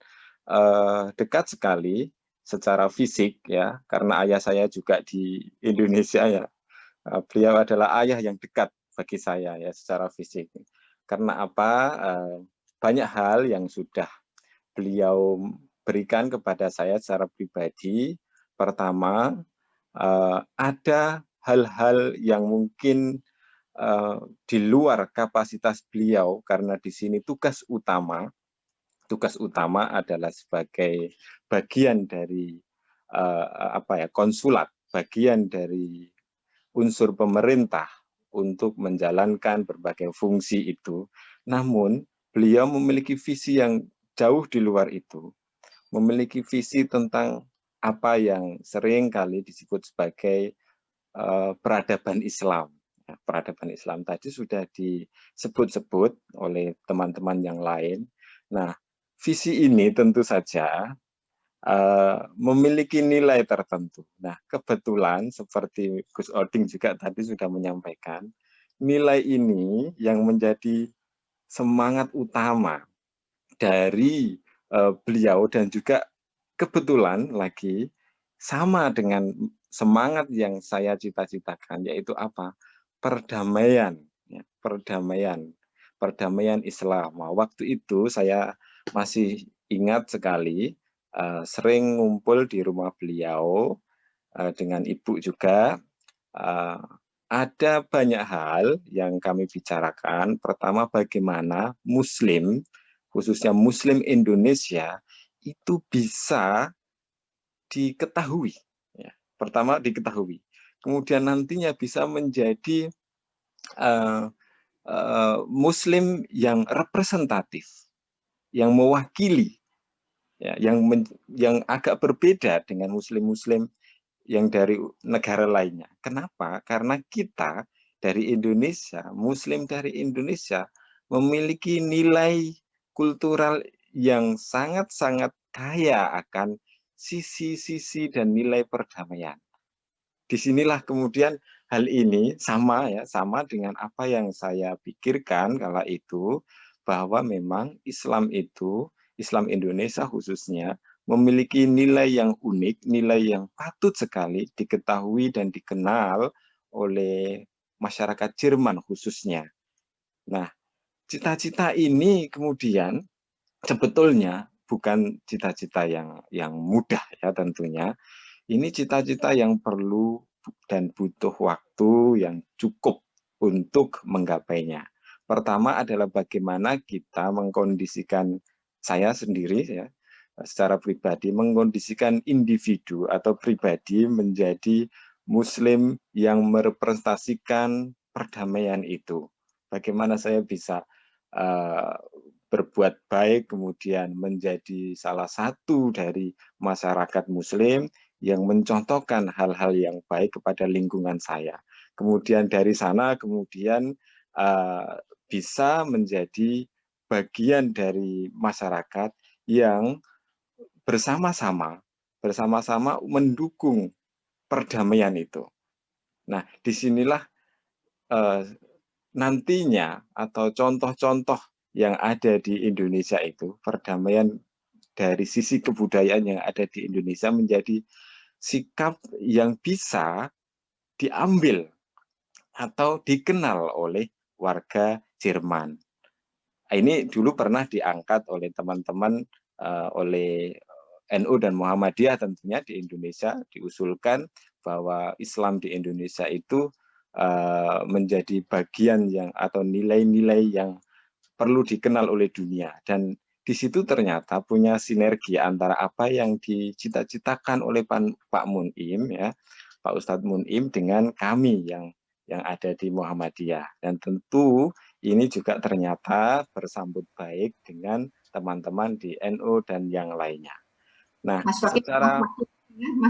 dekat sekali secara fisik, ya, karena ayah saya juga di Indonesia, ya. Beliau adalah ayah yang dekat bagi saya, ya, secara fisik. Karena apa? Banyak hal yang sudah beliau berikan kepada saya secara pribadi. Pertama, ada hal-hal yang mungkin di luar kapasitas beliau, karena di sini tugas utama adalah sebagai bagian dari konsulat, bagian dari unsur pemerintah untuk menjalankan berbagai fungsi itu. Namun beliau memiliki visi yang jauh di luar itu, memiliki visi tentang apa yang sering kali disebut sebagai peradaban Islam. Peradaban Islam tadi sudah disebut-sebut oleh teman-teman yang lain. Nah, visi ini tentu saja memiliki nilai tertentu. Nah, kebetulan seperti Gus Oding juga tadi sudah menyampaikan, nilai ini yang menjadi semangat utama dari beliau, dan juga kebetulan lagi sama dengan semangat yang saya cita-citakan, yaitu apa? Perdamaian, ya, perdamaian Islam. Waktu itu saya masih ingat sekali, sering ngumpul di rumah beliau dengan ibu juga. Ada banyak hal yang kami bicarakan. Pertama, bagaimana Muslim, khususnya Muslim Indonesia, itu bisa diketahui. Ya. Pertama, diketahui. Kemudian nantinya bisa menjadi Muslim yang representatif, yang mewakili, ya, yang agak berbeda dengan Muslim-Muslim yang dari negara lainnya. Kenapa? Karena kita dari Indonesia, Muslim dari Indonesia, memiliki nilai kultural yang sangat-sangat kaya akan sisi-sisi dan nilai perdamaian. Disinilah kemudian hal ini sama dengan apa yang saya pikirkan kala itu, bahwa memang Islam itu, Islam Indonesia khususnya, memiliki nilai yang unik, nilai yang patut sekali diketahui dan dikenal oleh masyarakat Jerman khususnya. Nah, cita-cita ini kemudian sebetulnya bukan cita-cita yang mudah, ya, tentunya. Ini cita-cita yang perlu dan butuh waktu yang cukup untuk menggapainya. Pertama adalah bagaimana kita mengkondisikan saya sendiri, ya, secara pribadi, mengkondisikan individu atau pribadi menjadi Muslim yang merepresentasikan perdamaian itu. Bagaimana saya bisa berbuat baik, kemudian menjadi salah satu dari masyarakat Muslim yang mencontohkan hal-hal yang baik kepada lingkungan saya. Kemudian dari sana kemudian bisa menjadi bagian dari masyarakat yang bersama-sama mendukung perdamaian itu. Nah, disinilah nantinya atau contoh-contoh yang ada di Indonesia itu, perdamaian dari sisi kebudayaan yang ada di Indonesia menjadi sikap yang bisa diambil atau dikenal oleh warga Jerman. Ini dulu pernah diangkat oleh teman-teman, oleh NU dan Muhammadiyah tentunya di Indonesia, diusulkan bahwa Islam di Indonesia itu menjadi bagian yang atau nilai-nilai yang perlu dikenal oleh dunia, dan di situ ternyata punya sinergi antara apa yang dicita-citakan oleh Pak Munim, ya, Pak Ustadz Munim, dengan kami yang ada di Muhammadiyah, dan tentu ini juga ternyata bersambut baik dengan teman-teman di NU dan yang lainnya. Nah, Mas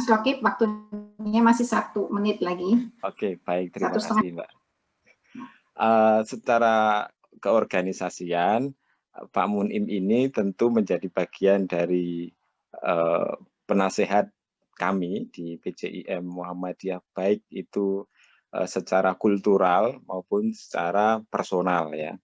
Rokib, waktunya masih 1 menit lagi. Oke, baik, terima kasih, Mbak. Secara keorganisasian, Pak Munim ini tentu menjadi bagian dari penasehat kami di PJIM Muhammadiyah, baik itu secara kultural maupun secara personal ya.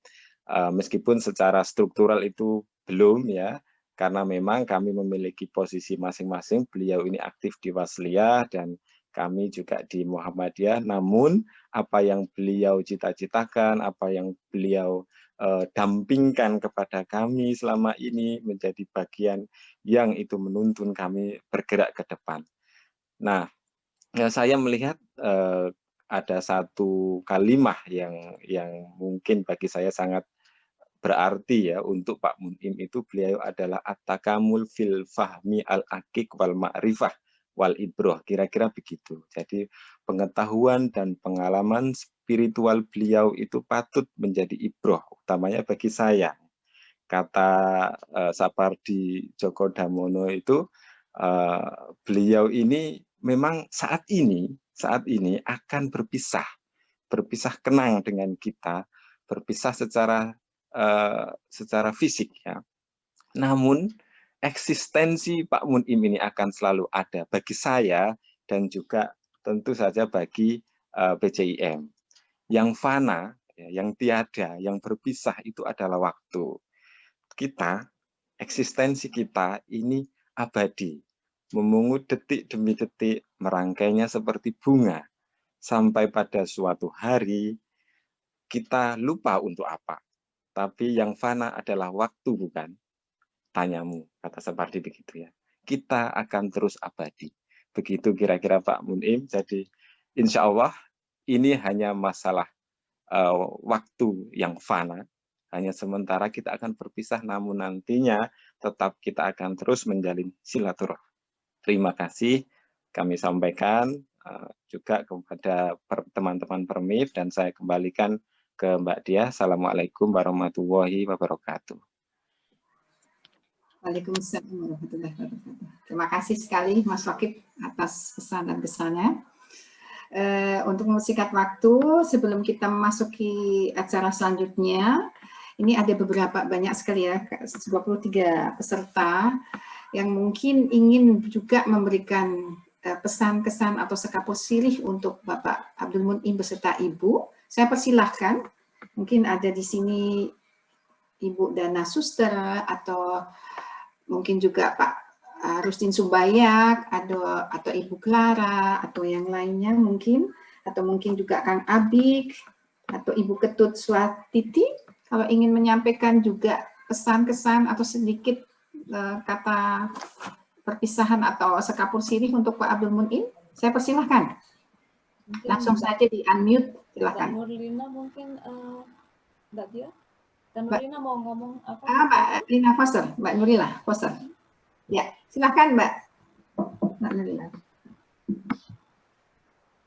Meskipun secara struktural itu belum ya, karena memang kami memiliki posisi masing-masing. Beliau ini aktif di Wasliyah dan kami juga di Muhammadiyah. Namun apa yang beliau cita-citakan, apa yang beliau dampingkan kepada kami selama ini menjadi bagian yang itu menuntun kami bergerak ke depan. Nah, saya melihat ada satu kalimat yang mungkin bagi saya sangat berarti ya untuk Pak Munim itu. Beliau adalah at-takamul fil fahmi al-aqiq wal ma'rifah wal ibroh, kira-kira begitu. Jadi pengetahuan dan pengalaman spiritual beliau itu patut menjadi ibroh, utamanya bagi saya. Kata Sapardi Djoko Damono itu, beliau ini memang saat ini akan berpisah kenang dengan kita, berpisah secara fisik ya. Namun eksistensi Pak Munim ini akan selalu ada bagi saya dan juga tentu saja bagi PJIM. Yang fana, yang tiada, yang berpisah itu adalah waktu. Kita, eksistensi kita ini abadi, memungut detik demi detik, merangkainya seperti bunga, sampai pada suatu hari kita lupa untuk apa. Tapi yang fana adalah waktu, bukan? Tanyamu, kata Sapardi begitu ya. Kita akan terus abadi. Begitu kira-kira Pak Munim. Jadi insya Allah ini hanya masalah waktu yang fana. Hanya sementara kita akan berpisah, namun nantinya tetap kita akan terus menjalin silaturahmi. Terima kasih kami sampaikan juga kepada teman-teman Permif, dan saya kembalikan ke Mbak Diah. Assalamualaikum warahmatullahi wabarakatuh. Waalaikumsalam warahmatullahi wabarakatuh. Terima kasih sekali Mas Wakib atas pesan dan kesannya. Untuk mempersingkat waktu, sebelum kita memasuki acara selanjutnya, ini ada banyak sekali ya, 23 peserta yang mungkin ingin juga memberikan pesan-kesan atau sekapur sirih untuk Bapak Abdul Munim beserta Ibu. Saya persilahkan, mungkin ada di sini Ibu Dana Suster, atau mungkin juga Pak Rustin Subayak, atau Ibu Clara, atau yang lainnya mungkin, atau mungkin juga Kang Abik, atau Ibu Ketut Swatiti, kalau ingin menyampaikan juga pesan-kesan atau sedikit kata perpisahan atau sekapur sirih untuk Pak Abdul Munim, saya persilahkan. Langsung saja di unmute, silakan. Mbak Nurlina mungkin, Mbak Dia? Dan Nurlina mau ngomong apa? Mbak Lina Foster, Mbak Nurila Foster. Ya, silakan Mbak Nurila.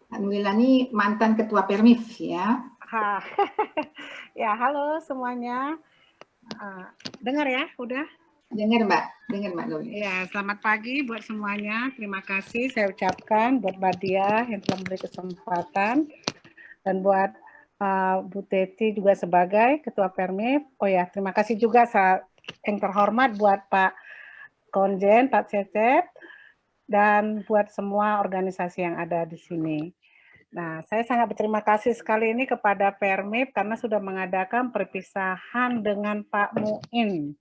Mbak Nurila ini mantan Ketua Permif ya. Ya, halo semuanya. Dengar ya, udah? Dengar Mbak Nurila. Ya, selamat pagi buat semuanya. Terima kasih saya ucapkan buat Mbak Diah yang telah memberi kesempatan, dan buat Bu Teti juga sebagai Ketua Permif. Oh ya, terima kasih juga yang terhormat buat Pak Konjen, Pak Cecep, dan buat semua organisasi yang ada di sini. Nah, saya sangat berterima kasih sekali ini kepada Permif karena sudah mengadakan perpisahan dengan Pak Muin.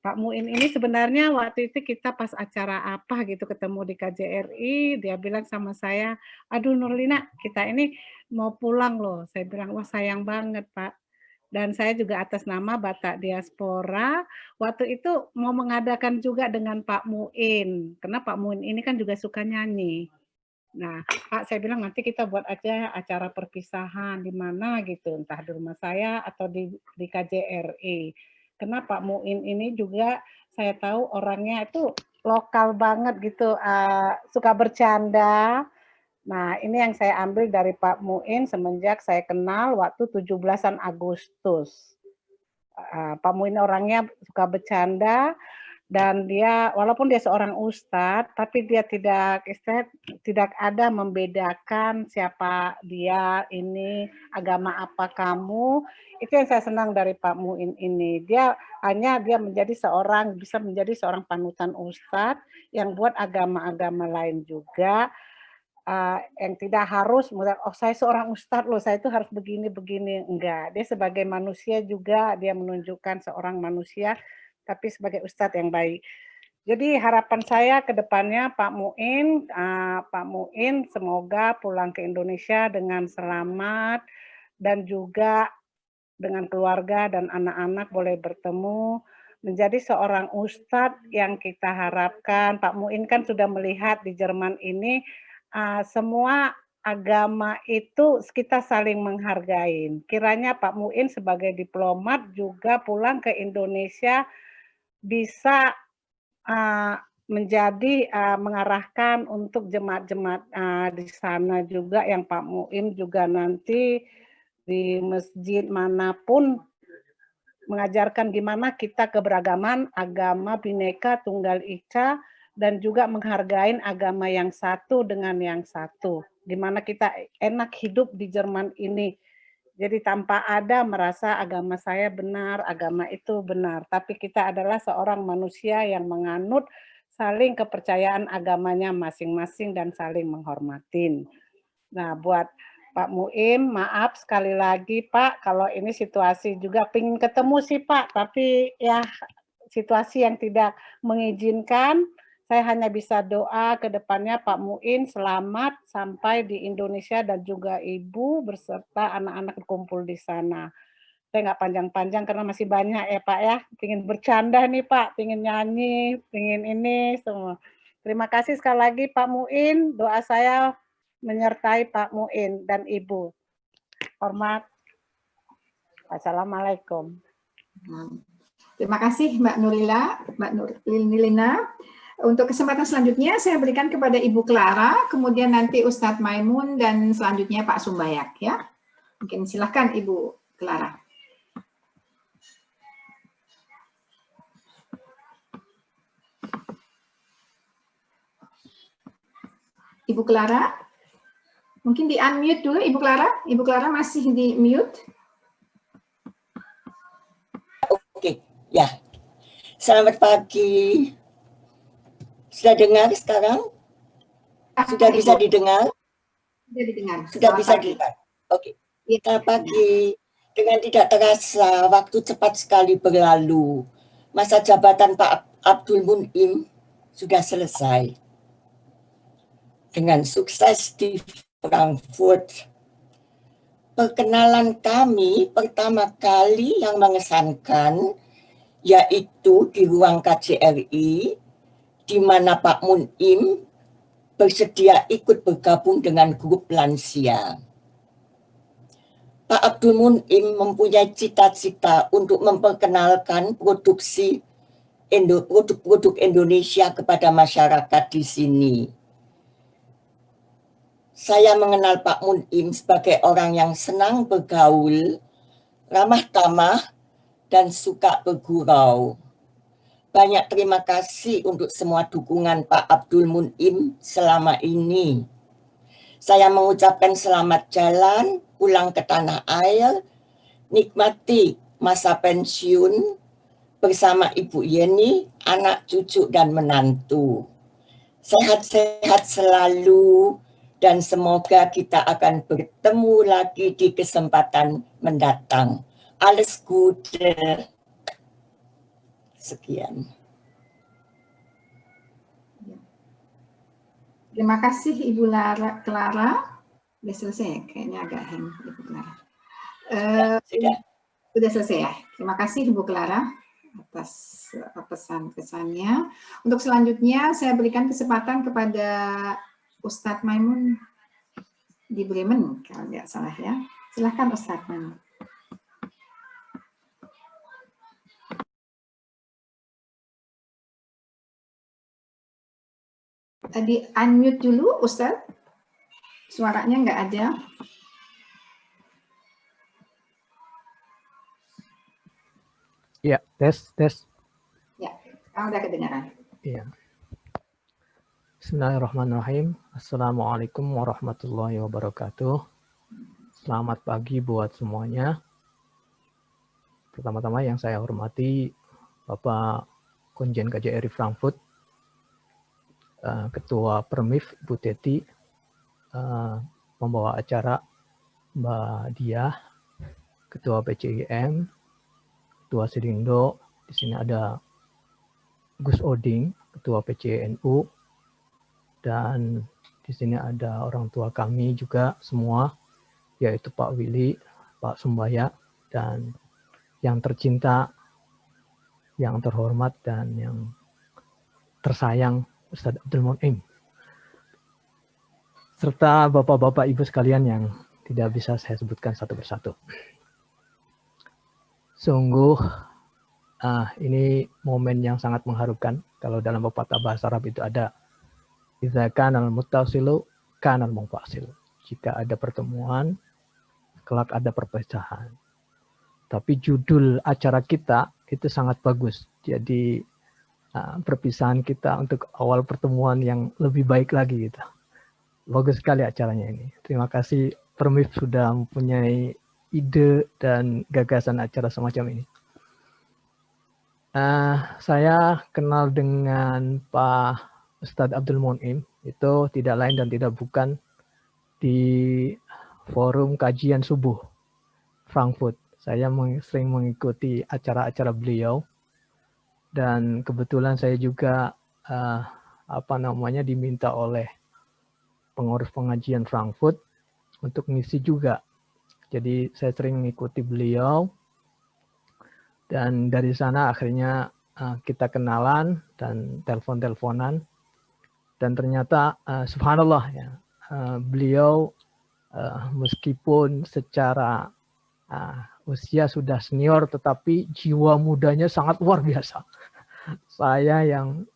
Pak Muin ini sebenarnya waktu itu kita pas acara apa gitu ketemu di KJRI, dia bilang sama saya, aduh Nurlina, kita ini mau pulang loh. Saya bilang, wah sayang banget Pak. Dan saya juga atas nama Batak Diaspora, waktu itu mau mengadakan juga dengan Pak Muin, karena Pak Muin ini kan juga suka nyanyi. Nah, Pak, saya bilang nanti kita buat aja acara perpisahan di mana gitu, entah di rumah saya atau di KJRI. Karena Pak Muin ini juga saya tahu orangnya itu lokal banget gitu, suka bercanda. Nah, ini yang saya ambil dari Pak Muin semenjak saya kenal waktu 17-an Agustus. Pak Muin orangnya suka bercanda, Dan dia walaupun dia seorang ustadz, tapi dia tidak ada membedakan siapa dia, ini agama apa kamu. Itu yang saya senang dari Pak Muin ini. Dia bisa menjadi seorang panutan ustadz yang buat agama-agama lain juga. Yang tidak harus, saya seorang ustadz loh, saya itu harus begini-begini. Enggak, dia sebagai manusia juga, dia menunjukkan seorang manusia, tapi sebagai ustadz yang baik. Jadi harapan saya ke depannya Pak Muin semoga pulang ke Indonesia dengan selamat, dan juga dengan keluarga dan anak-anak boleh bertemu, menjadi seorang ustadz yang kita harapkan. Pak Muin kan sudah melihat di Jerman ini, semua agama itu kita saling menghargai. Kiranya Pak Muin sebagai diplomat juga pulang ke Indonesia bisa mengarahkan untuk jemaat-jemaat di sana juga, yang Pak Muin juga nanti di masjid manapun mengajarkan gimana kita keberagaman agama Bhinneka Tunggal Ika, dan juga menghargai agama yang satu dengan yang satu. Gimana kita enak hidup di Jerman ini. Jadi tanpa ada merasa agama saya benar, agama itu benar. Tapi kita adalah seorang manusia yang menganut saling kepercayaan agamanya masing-masing dan saling menghormatin. Nah, buat Pak Muim, maaf sekali lagi Pak, kalau ini situasi juga pengen ketemu sih Pak, tapi ya situasi yang tidak mengizinkan. Saya hanya bisa doa ke depannya Pak Muin selamat sampai di Indonesia, dan juga Ibu beserta anak-anak berkumpul di sana. Saya nggak panjang-panjang karena masih banyak ya Pak ya. Pengen bercanda nih Pak, pengen nyanyi, pengen ini semua. Terima kasih sekali lagi Pak Muin. Doa saya menyertai Pak Muin dan Ibu. Hormat. Assalamualaikum. Terima kasih Mbak Nurlina. Untuk kesempatan selanjutnya saya berikan kepada Ibu Clara, kemudian nanti Ustadz Maimun, dan selanjutnya Pak Sumbayak ya. Mungkin silahkan Ibu Clara. Ibu Clara, mungkin di unmute dulu Ibu Clara. Ibu Clara masih di mute. Oke, ya. Selamat pagi. Sudah dengar sekarang? Sudah bisa didengar? Sudah didengar. Sudah bisa didengar. Oke. Selamat pagi. Dengan tidak terasa, waktu cepat sekali berlalu. Masa jabatan Pak Abdul Munim sudah selesai. Dengan sukses di Frankfurt. Perkenalan kami pertama kali yang mengesankan, yaitu di ruang KJRI, di mana Pak Munim bersedia ikut bergabung dengan grup lansia. Pak Abdul Munim mempunyai cita-cita untuk memperkenalkan produk-produk Indonesia kepada masyarakat di sini. Saya mengenal Pak Munim sebagai orang yang senang bergaul, ramah tamah, dan suka bergurau. Banyak terima kasih untuk semua dukungan Pak Abdul Munim selama ini. Saya mengucapkan selamat jalan pulang ke tanah air, nikmati masa pensiun bersama Ibu Yeni, anak cucu dan menantu. Sehat-sehat selalu, dan semoga kita akan bertemu lagi di kesempatan mendatang. Alles Gute. Sekian. Terima kasih Ibu Clara. Sudah selesai, kayaknya agak hang Ibu Clara. Sudah selesai ya. Terima kasih Ibu Clara atas pesan-pesannya. Untuk selanjutnya saya berikan kesempatan kepada Ustadz Maimun di Bremen, kalau nggak salah ya. Silahkan Ustadz Maimun. Tadi unmute dulu, Ustadz. Suaranya nggak ada. Ya, tes. Ya, Sekarang udah kedengaran. Iya. Bismillahirrahmanirrahim. Assalamualaikum warahmatullahi wabarakatuh. Selamat pagi buat semuanya. Pertama-tama yang saya hormati Bapak Konjen KJRI Frankfurt, Ketua Permif Bu Teti, pembawa acara Mbak Diah, Ketua PCIM, Ketua Sidindo, di sini ada Gus Oding, Ketua PCNU, dan di sini ada orang tua kami juga semua, yaitu Pak Willy, Pak Sumbaya, dan yang tercinta, yang terhormat, dan yang tersayang Ustadz Abdul Munim. Serta bapak-bapak ibu sekalian yang tidak bisa saya sebutkan satu persatu. Sungguh, ini momen yang sangat mengharukan. Kalau dalam pepatah bahasa Arab itu ada idza kanal muttasilu kanal munfasil. Jika ada pertemuan, kelak ada perpecahan. Tapi judul acara kita itu sangat bagus. Jadi perpisahan kita untuk awal pertemuan yang lebih baik lagi gitu. Bagus sekali acaranya ini. Terima kasih Permif sudah mempunyai ide dan gagasan acara semacam ini. Saya kenal dengan Pak Ustadz Abdul Munim itu tidak lain dan tidak bukan di forum kajian subuh Frankfurt. Saya sering mengikuti acara-acara beliau dan kebetulan saya juga diminta oleh pengurus pengajian Frankfurt untuk ngisi juga. Jadi saya sering mengikuti beliau. Dan dari sana akhirnya kita kenalan dan telepon-teleponan. Dan ternyata subhanallah ya, beliau meskipun secara usia sudah senior tetapi jiwa mudanya sangat luar biasa. Saya yang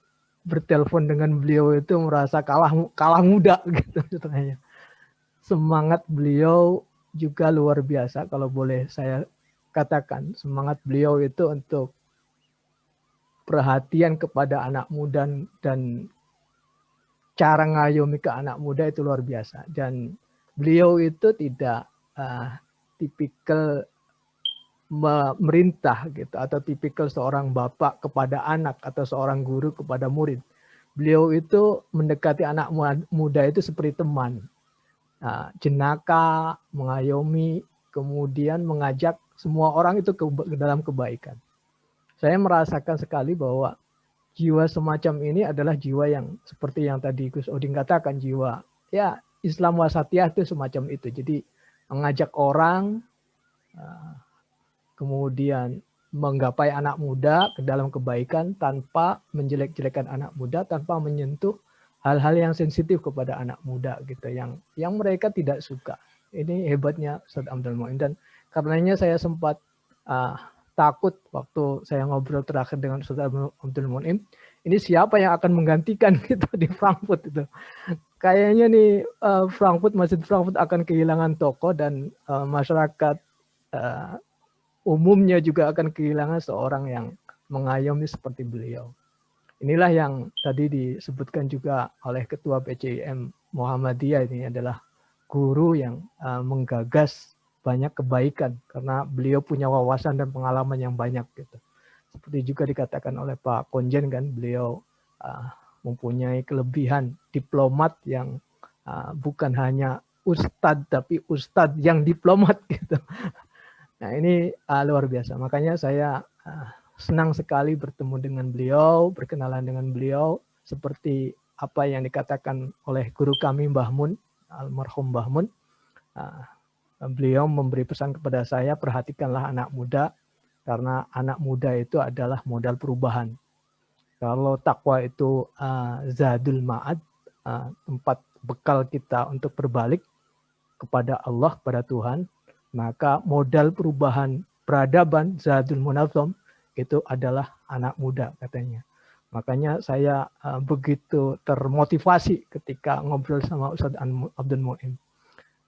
bertelepon dengan beliau itu merasa kalah muda gitu sebenarnya. Semangat beliau juga luar biasa kalau boleh saya katakan, semangat beliau itu untuk perhatian kepada anak muda dan cara ngayomi ke anak muda itu luar biasa. Dan beliau itu tidak tipikal memerintah gitu atau tipikal seorang bapak kepada anak atau seorang guru kepada murid. Beliau itu mendekati anak muda itu seperti teman. Jenaka, mengayomi, kemudian mengajak semua orang itu ke dalam kebaikan. Saya merasakan sekali bahwa jiwa semacam ini adalah jiwa yang seperti yang tadi Gus Oding katakan, jiwa ya Islam wasatiyah itu semacam itu. Jadi mengajak orang, kemudian menggapai anak muda ke dalam kebaikan tanpa menjelek-jelekan anak muda, tanpa menyentuh hal-hal yang sensitif kepada anak muda gitu, yang mereka tidak suka. Ini hebatnya Ustadz Abdul Munim. Dan karenanya saya sempat takut waktu saya ngobrol terakhir dengan Ustadz Abdul Munim, ini siapa yang akan menggantikan gitu di Frankfurt itu. Kayaknya nih Masjid Frankfurt akan kehilangan tokoh dan masyarakat umumnya juga akan kehilangan seorang yang mengayomi seperti beliau. Inilah yang tadi disebutkan juga oleh Ketua PCIM Muhammadiyah, ini adalah guru yang menggagas banyak kebaikan karena beliau punya wawasan dan pengalaman yang banyak gitu. Seperti juga dikatakan oleh Pak Konjen kan, beliau mempunyai kelebihan diplomat yang bukan hanya ustadz tapi ustadz yang diplomat gitu. Nah ini luar biasa. Makanya saya senang sekali bertemu dengan beliau, berkenalan dengan beliau seperti apa yang dikatakan oleh guru kami Mbah Mun, almarhum Mbah Mun. Beliau memberi pesan kepada saya, perhatikanlah anak muda, karena anak muda itu adalah modal perubahan. Kalau takwa itu zadul ma'ad, tempat bekal kita untuk berbalik kepada Allah, kepada Tuhan, maka modal perubahan peradaban zadul munazzam itu adalah anak muda katanya. Makanya saya begitu termotivasi ketika ngobrol sama Ustadz Abdul Munim.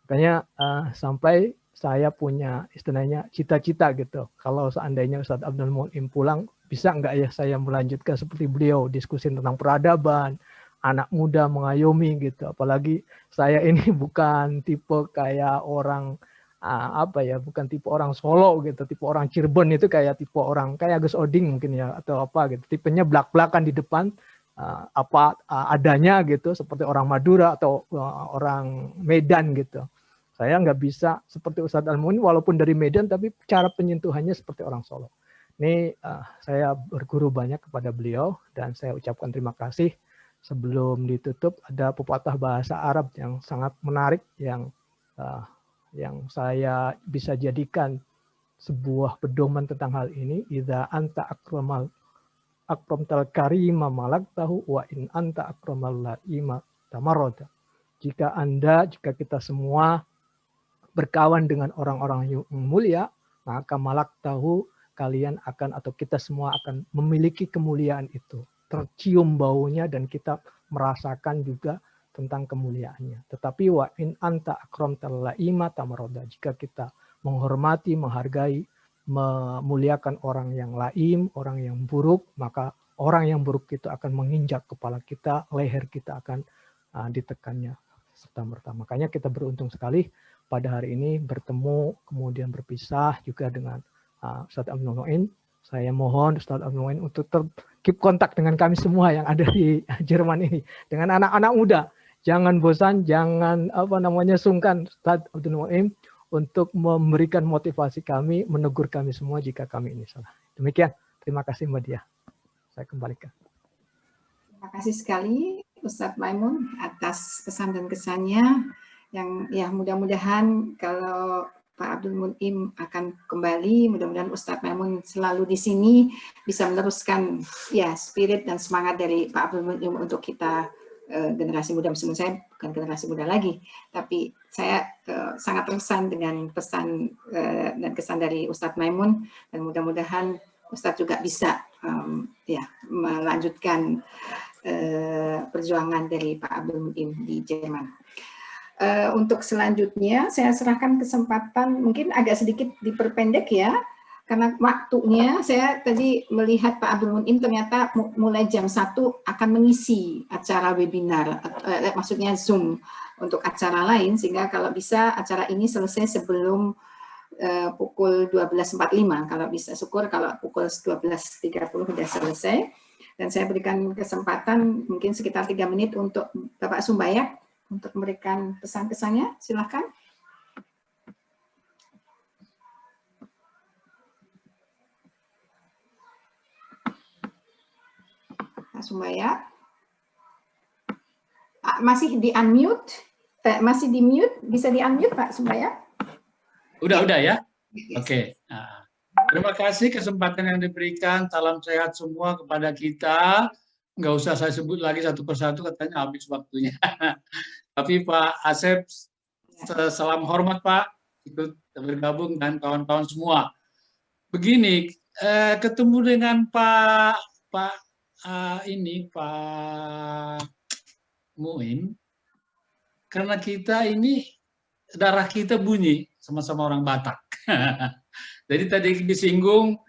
Makanya sampai saya punya istilahnya cita-cita gitu. Kalau seandainya Ustadz Abdul Munim pulang, bisa nggak ya saya melanjutkan seperti beliau, diskusi tentang peradaban, anak muda mengayomi gitu. Apalagi saya ini bukan tipe kayak orang apa ya, bukan tipe orang Solo gitu, tipe orang Cirebon itu kayak tipe orang kayak Agus Oding mungkin ya, atau apa gitu. Tipenya belak-belakan di depan, apa adanya gitu, seperti orang Madura atau orang Medan gitu. Saya nggak bisa seperti Ustadz Al-Muin walaupun dari Medan, tapi cara penyentuhannya seperti orang Solo. Ini saya berguru banyak kepada beliau dan saya ucapkan terima kasih. Sebelum ditutup ada pepatah bahasa Arab yang sangat menarik yang saya bisa jadikan sebuah pedoman tentang hal ini. Idza anta akramtal karima malaktahu wa in anta akramal laima tamarrada. Jika kita semua berkawan dengan orang-orang yang mulia, maka malaktahu, kalian akan atau kita semua akan memiliki kemuliaan itu. Tercium baunya dan kita merasakan juga tentang kemuliaannya. Tetapi wa in anta akramtal laima tamarrada, jika kita menghormati, menghargai, memuliakan orang yang laim, orang yang buruk, maka orang yang buruk itu akan menginjak kepala kita, leher kita akan ditekannya serta-merta. Makanya kita beruntung sekali pada hari ini bertemu, kemudian berpisah juga dengan Ustadz Abdul Muin. Saya mohon Ustadz Abdul Muin untuk keep kontak dengan kami semua yang ada di Jerman ini, dengan anak-anak muda. Jangan bosan, jangan sungkan Ustadz Abdul Muin untuk memberikan motivasi kami, menegur kami semua jika kami ini salah. Demikian, terima kasih Mbak Diah. Saya kembalikan. Terima kasih sekali Ustadz Maimun atas pesan dan kesannya yang ya mudah-mudahan kalau Pak Abdul Munim akan kembali, mudah-mudahan Ustadz Maimun selalu di sini bisa meneruskan ya spirit dan semangat dari Pak Abdul Munim untuk kita generasi muda. Meskipun saya bukan generasi muda lagi, tapi saya sangat terkesan dengan pesan dan kesan dari Ustadz Maimun, dan mudah-mudahan Ustadz juga bisa ya melanjutkan perjuangan dari Pak Abdul Munim di Jerman. Untuk selanjutnya saya serahkan kesempatan, mungkin agak sedikit diperpendek ya, karena waktunya saya tadi melihat Pak Abdul Munim ternyata mulai jam 1 akan mengisi acara webinar, maksudnya Zoom untuk acara lain, sehingga kalau bisa acara ini selesai sebelum pukul 12.45, kalau bisa syukur kalau pukul 12.30 sudah selesai. Dan saya berikan kesempatan mungkin sekitar 3 menit untuk Bapak Sumbayak untuk memberikan pesan-pesannya, silakan. Pak Sumbayak. Masih di unmute? Masih di mute? Bisa di unmute Pak Sumbayak? Udah ya? Oke. Nah, terima kasih kesempatan yang diberikan. Salam sehat semua kepada kita. Nggak usah saya sebut lagi satu persatu, katanya habis waktunya. Tapi Pak Asep, salam hormat Pak, ikut bergabung dan kawan-kawan semua. Begini, ketemu dengan Pak Muin, karena kita ini darah kita bunyi sama-sama orang Batak. Jadi tadi disinggung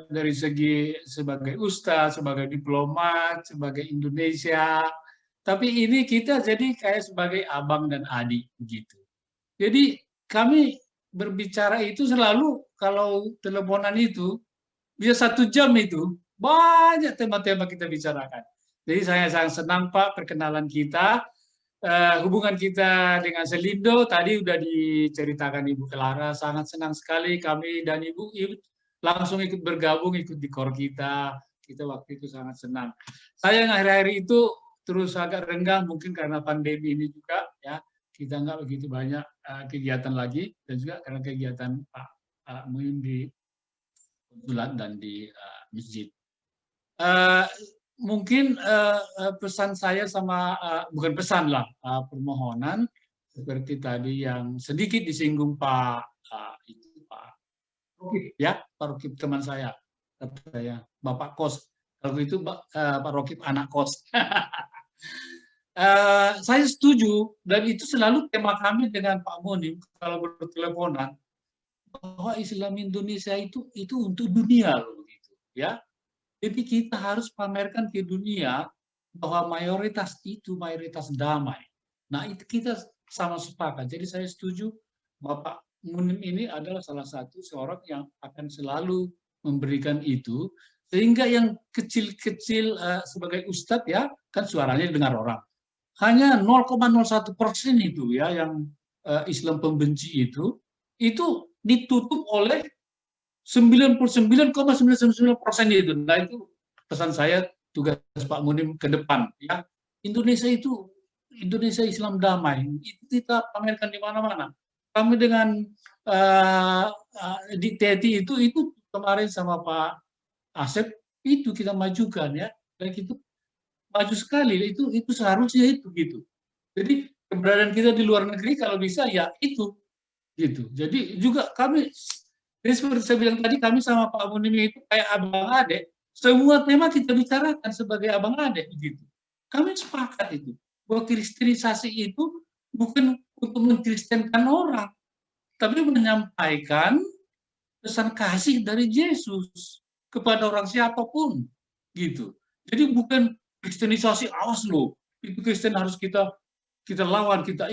dari segi sebagai ustaz, sebagai diplomat, sebagai Indonesia, tapi ini kita jadi kayak sebagai abang dan adik begitu. Jadi kami berbicara itu selalu kalau teleponan itu bisa 1 jam itu banyak tema-tema kita bicarakan. Jadi saya sangat senang Pak perkenalan kita. Hubungan kita dengan Selindo tadi udah diceritakan Ibu Clara, sangat senang sekali kami dan Ibu langsung ikut bergabung, ikut di KOR kita waktu itu sangat senang. Saya yang akhir-akhir itu terus agak renggang mungkin karena pandemi ini juga ya, kita nggak begitu banyak kegiatan lagi, dan juga karena kegiatan Pak Muin di konsulat dan di masjid. Mungkin pesan saya sama, bukan pesan lah, permohonan seperti tadi yang sedikit disinggung Pak Rokib ya, Pak Rokib teman saya, Bapak Kos. Kalau itu Pak Rokib anak kos. Saya setuju, dan itu selalu tema kami dengan Pak Munim kalau berteleponan, bahwa Islam Indonesia itu untuk dunia loh gitu. ya. Jadi kita harus pamerkan ke dunia bahwa mayoritas itu mayoritas damai. Nah, itu kita sama sepakat. Jadi saya setuju Bapak Munim ini adalah salah satu seorang yang akan selalu memberikan itu, sehingga yang kecil-kecil sebagai ustadz ya, kan suaranya didengar orang. Hanya 0,01% itu ya yang Islam pembenci itu ditutup oleh 99,99% itu. Nah, itu pesan saya, tugas Pak Munim ke depan ya. Indonesia Islam damai. Itu kita pamerkan di mana-mana. Kami dengan di TETI itu kemarin sama Pak Asep itu kita majukan ya. Dan itu maju sekali, itu seharusnya itu gitu. Jadi keberadaan kita di luar negeri kalau bisa ya itu gitu. Jadi juga kami, jadi seperti saya bilang tadi, kami sama Pak Munim itu kayak abang adik. Semua tema kita bicarakan sebagai abang adik begitu. Kami sepakat itu bahwa kristenisasi itu bukan untuk mengkristenkan orang, tapi menyampaikan pesan kasih dari Yesus kepada orang siapapun gitu. Jadi bukan kristenisasi, awas loh, itu Kristen harus kita lawan, kita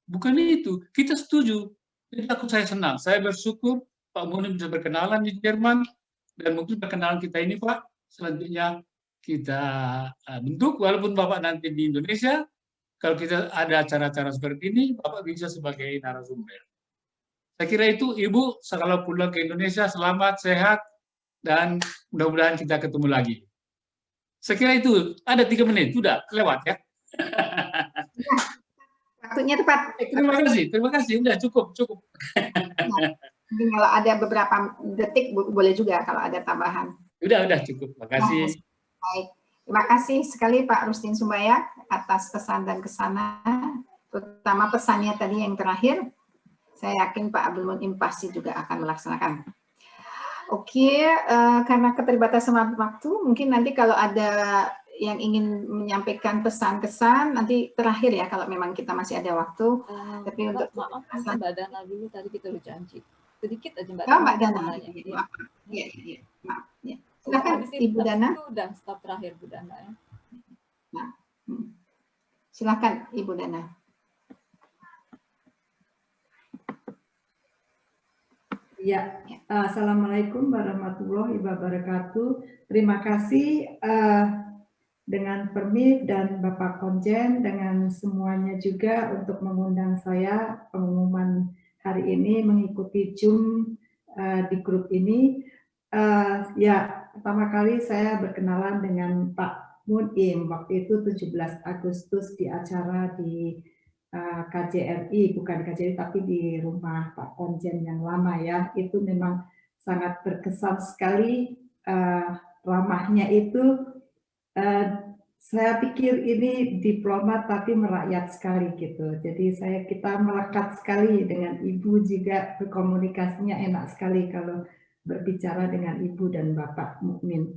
bukan itu. Kita setuju. Jadi saya senang, saya bersyukur Pak Munim bisa berkenalan di Jerman, dan mungkin perkenalan kita ini Pak, selanjutnya kita bentuk, walaupun Bapak nanti di Indonesia, kalau kita ada acara-acara seperti ini, Bapak bisa sebagai narasumber. Saya kira itu, Ibu, kalau pulang ke Indonesia, selamat, sehat, dan mudah-mudahan kita ketemu lagi. Saya kira itu, ada 3 menit, sudah lewat ya. Waktunya tepat. Terima kasih, sudah cukup. Mungkin kalau ada beberapa detik boleh juga kalau ada tambahan. Udah cukup. Terima kasih. Baik. Terima kasih sekali Pak Rustin Sumbayak atas pesan dan kesana, terutama pesannya tadi yang terakhir. Saya yakin Pak Abdul Munim pasti juga akan melaksanakan. Oke, karena keterbatasan waktu, mungkin nanti kalau ada yang ingin menyampaikan pesan-kesan nanti terakhir ya, kalau memang kita masih ada waktu. Tapi untuk maaf, Mbak Dana dulu, tadi kita udah janji. Sedikit aja Mbak Dana. Mbak Dana. Iya, maaf. Ya. Silakan Ibu Dana. Itu udah stop terakhir Bu Dana ya. Nah, silakan Ibu Dana. Ya, Assalamualaikum warahmatullahi wabarakatuh. Terima kasih dengan Permif dan Bapak Konjen, dengan semuanya juga untuk mengundang saya pengumuman hari ini mengikuti Zoom di grup ini. Ya, pertama kali saya berkenalan dengan Pak Munim waktu itu 17 Agustus di acara di KJRI, bukan KJRI tapi di rumah Pak Konjen yang lama ya. Itu memang sangat berkesan sekali, ramahnya itu. Saya pikir ini diplomat tapi merakyat sekali gitu. Jadi kita melekat sekali dengan Ibu, juga berkomunikasinya enak sekali kalau berbicara dengan Ibu dan Bapak Mukmin.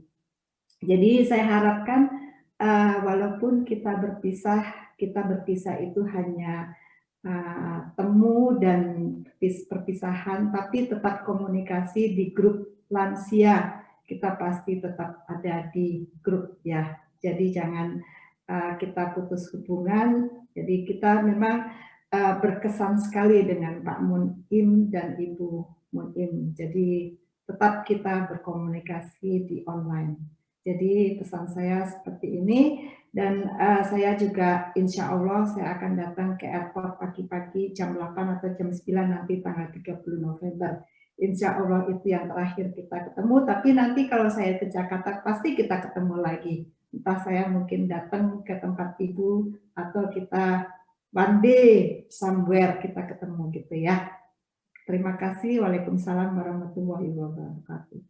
Jadi saya harapkan walaupun kita berpisah itu hanya temu dan perpisahan, tapi tetap komunikasi di grup lansia. Kita pasti tetap ada di grup ya. Jadi jangan kita putus hubungan. Jadi kita memang berkesan sekali dengan Pak Munim dan Ibu Munim. Jadi tetap kita berkomunikasi di online. Jadi pesan saya seperti ini, dan saya juga insya Allah saya akan datang ke airport pagi-pagi jam 8 atau jam 9 nanti tanggal 30 November. Insya Allah itu yang terakhir kita ketemu, tapi nanti kalau saya ke Jakarta pasti kita ketemu lagi. Entah saya mungkin datang ke tempat Ibu atau kita one day somewhere kita ketemu gitu ya. Terima kasih. Waalaikumsalam warahmatullahi wabarakatuh.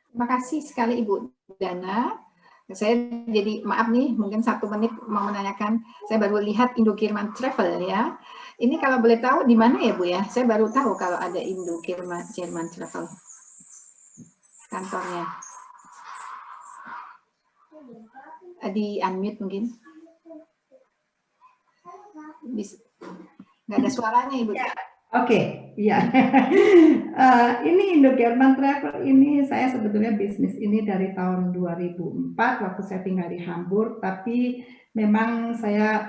Terima kasih sekali Ibu Dana. Saya jadi maaf nih, mungkin 1 menit mau menanyakan. Saya baru lihat Indo-Kirman Travel ya. Ini kalau boleh tahu di mana ya Bu ya? Saya baru tahu kalau ada Indo-Kirman Travel kantornya. Di unmute mungkin. Bisa. Nggak ada suaranya Ibu. Oke, iya. Ini Indo-German Travel ini saya sebetulnya bisnis ini dari tahun 2004 waktu saya tinggal di Hamburg, tapi memang saya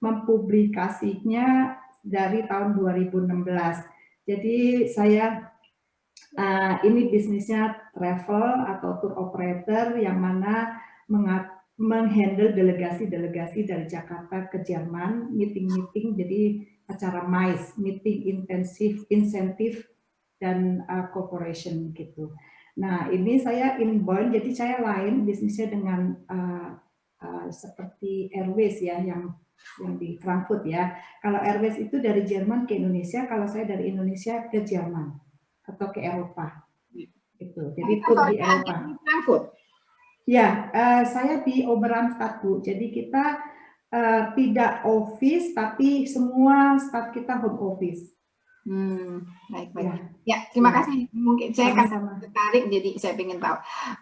mempublikasinya dari tahun 2016. Jadi saya ini bisnisnya travel atau tour operator yang mana menghandle delegasi-delegasi dari Jakarta ke Jerman, meeting-meeting, jadi acara MICE, meeting insentif dan corporation gitu. Nah ini saya inbound, jadi saya lain bisnisnya dengan seperti Airways ya yang di Frankfurt ya. Kalau Airways itu dari Jerman ke Indonesia, kalau saya dari Indonesia ke Jerman atau ke Eropa. Gitu. Jadi tour di Eropa. Frankfurt. Ya, saya di Oberamstadt Bu. Jadi kita tidak office, tapi semua staff kita home office. Baik. Ya, terima kasih. Mungkin saya akan tertarik, jadi saya ingin tahu.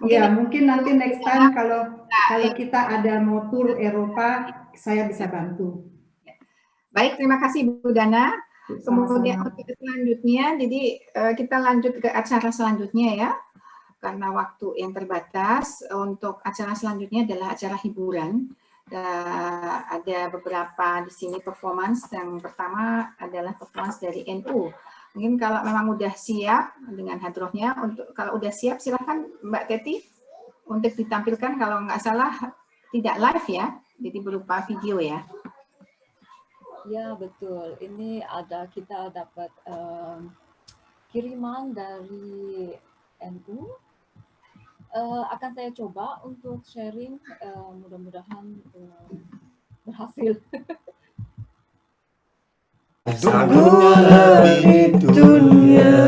Mungkin nanti next time kalau kita ada mau tur Eropa, saya bisa bantu. Baik, terima kasih Bu Dana. Kemudian untuk selanjutnya, jadi kita lanjut ke acara selanjutnya ya. Karena waktu yang terbatas, untuk acara selanjutnya adalah acara hiburan. Ada beberapa di sini performance. Yang pertama adalah performance dari NU. Mungkin kalau memang udah siap dengan hadrohnya, kalau udah siap silahkan Mbak Teti untuk ditampilkan. Kalau nggak salah tidak live ya, jadi berupa video ya. Ya betul. Ini kita dapat kiriman dari NU. Akan saya coba untuk sharing, mudah-mudahan berhasil. سعدونا في الدنيا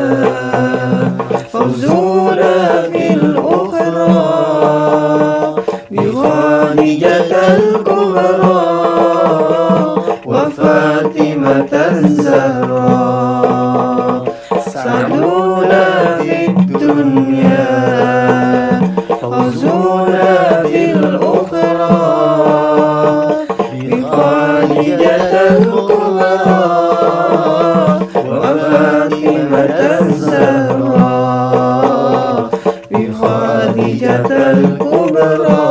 فوزونا في الأخرى بخادجة الكبرى وفاطمة الزهراء سعدونا في الدنيا فوزونا في الأخرى بخادجة الكبرى وفاطمة الزهراء بخادجة الكبرى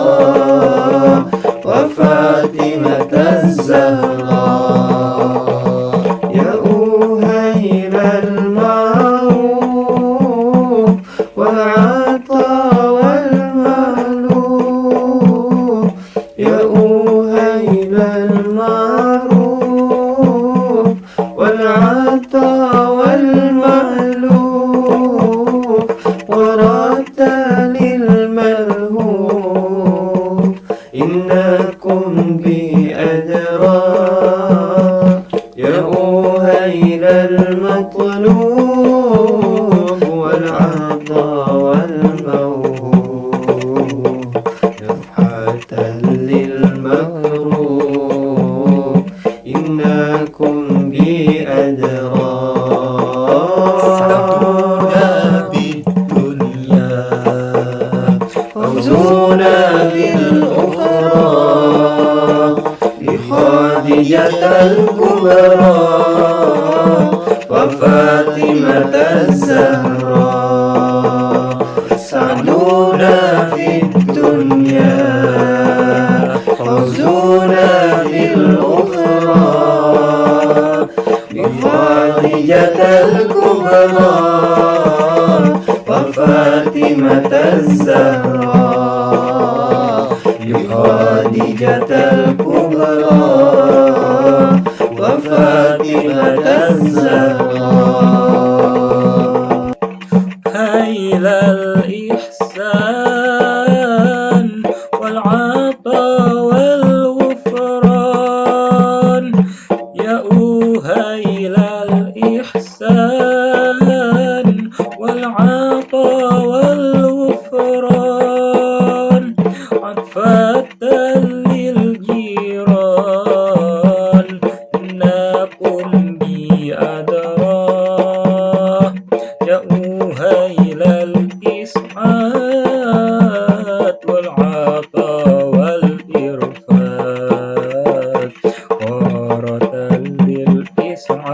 وفاطمة الزهراء يا أهيل المعروف والعطاء والمألوف يا أهيل المعروف والعطاء والمألوف ورد للملهوف إنكم بأدراك يا أهيل المطلوب والعطاء والموهوب نفحة للمكروب إنكم بأدراك سعدونا بالدنيا فوزونا بالأخرى بخادجة الكبرى وفاطمة الزهراء سعدونا في الدنيا فوزونا بالأخرى بخادجة الكبرى وفاطمة الزهراء بخادجة الكبرى وفاطمة الزهراء هيل الإحسان والعطاء والغفران يا أهيل الإحسان والعطاء والغفران عطفة للجيران إنكم بأدرى يا أهيل الإسعاد والعطاء والإرفاد غارة للإسعاد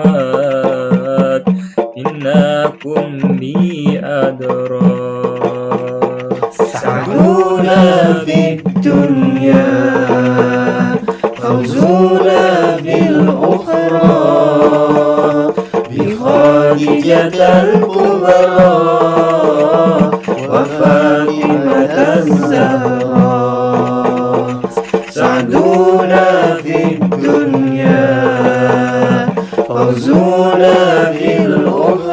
إنكم بي أدرى سعدنا في الدنيا فوزنا في الأخرى بخديجة الكبرى وفاطمة الزهراء سعدنا في الدنيا فوزنا في الأخرى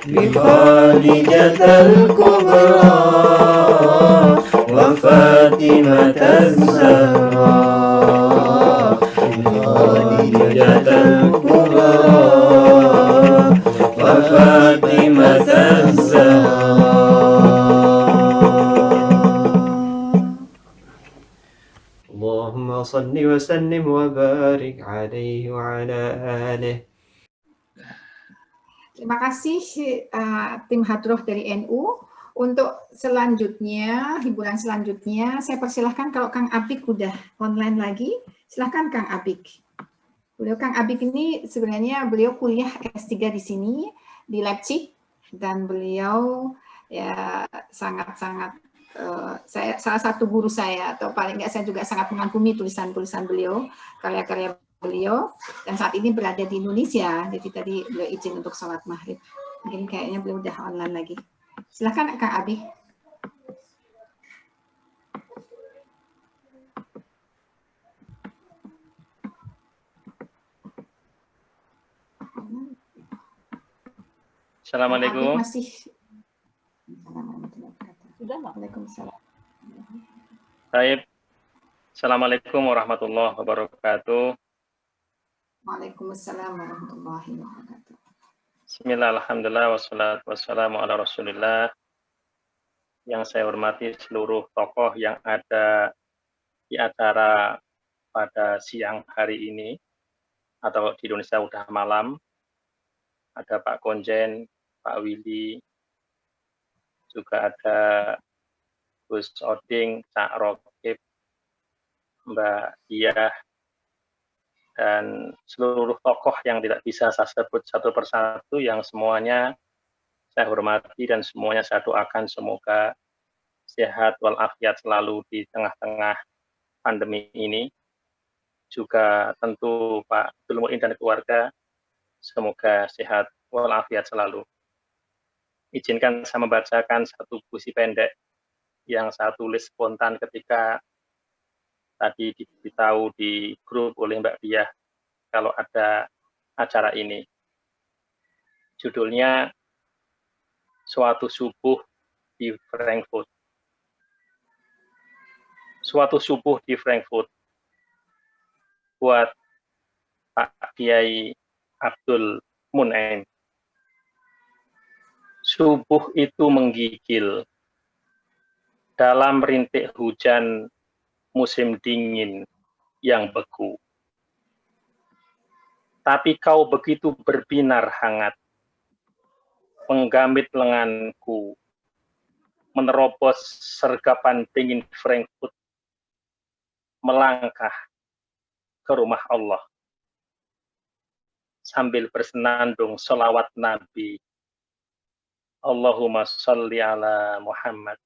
بخديجة الكبرى وفاطمة الزهراء بخديجة الكبرى وفاطمة الزهراء اللهم صل وسلم وبارك عليه وعلى آله. Terima kasih tim Hadroh dari NU. Untuk selanjutnya, hiburan selanjutnya, saya persilahkan kalau Kang Abik udah online lagi, silahkan Kang Abik. Kang Abik ini sebenarnya beliau kuliah S3 di sini, di Leipzig, dan beliau ya sangat-sangat saya salah satu guru saya, atau paling nggak saya juga sangat mengagumi tulisan-tulisan beliau, karya-karya beliau, dan saat ini berada di Indonesia. Jadi tadi beliau izin untuk sholat maghrib. Mungkin kayaknya beliau udah online lagi. Silakan Kang Abi. Assalamualaikum. Masih. Sudah, Waalaikumsalam. Baik. Assalamualaikum warahmatullahi wabarakatuh. Waalaikumsalam warahmatullahi wabarakatuh. Bismillah, alhamdulillah, wassalatu wassalamu ala rasulillah. Yang saya hormati seluruh tokoh yang ada di acara pada siang hari ini, atau di Indonesia udah malam. Ada Pak Konjen, Pak Willy, juga ada Gus Oding, Cak Rokib, Mbak Diah, dan seluruh tokoh yang tidak bisa saya sebut satu persatu, yang semuanya saya hormati dan semuanya saya doakan semoga sehat walafiat selalu di tengah-tengah pandemi ini. Juga tentu Pak Abdul Muin dan keluarga, semoga sehat walafiat selalu. Izinkan saya membacakan satu puisi pendek yang saya tulis spontan ketika tadi diberitahu di grup oleh Mbak Diah kalau ada acara ini. Judulnya Suatu Subuh di Frankfurt. Suatu subuh di Frankfurt buat Pak Kiai Abdul Munaim. Subuh itu menggigil dalam rintik hujan musim dingin yang beku. Tapi kau begitu berbinar hangat, menggamit lenganku, menerobos sergapan dingin Frankfurt, melangkah ke rumah Allah, sambil bersenandung sholawat Nabi. Allahumma sholli ala Muhammad,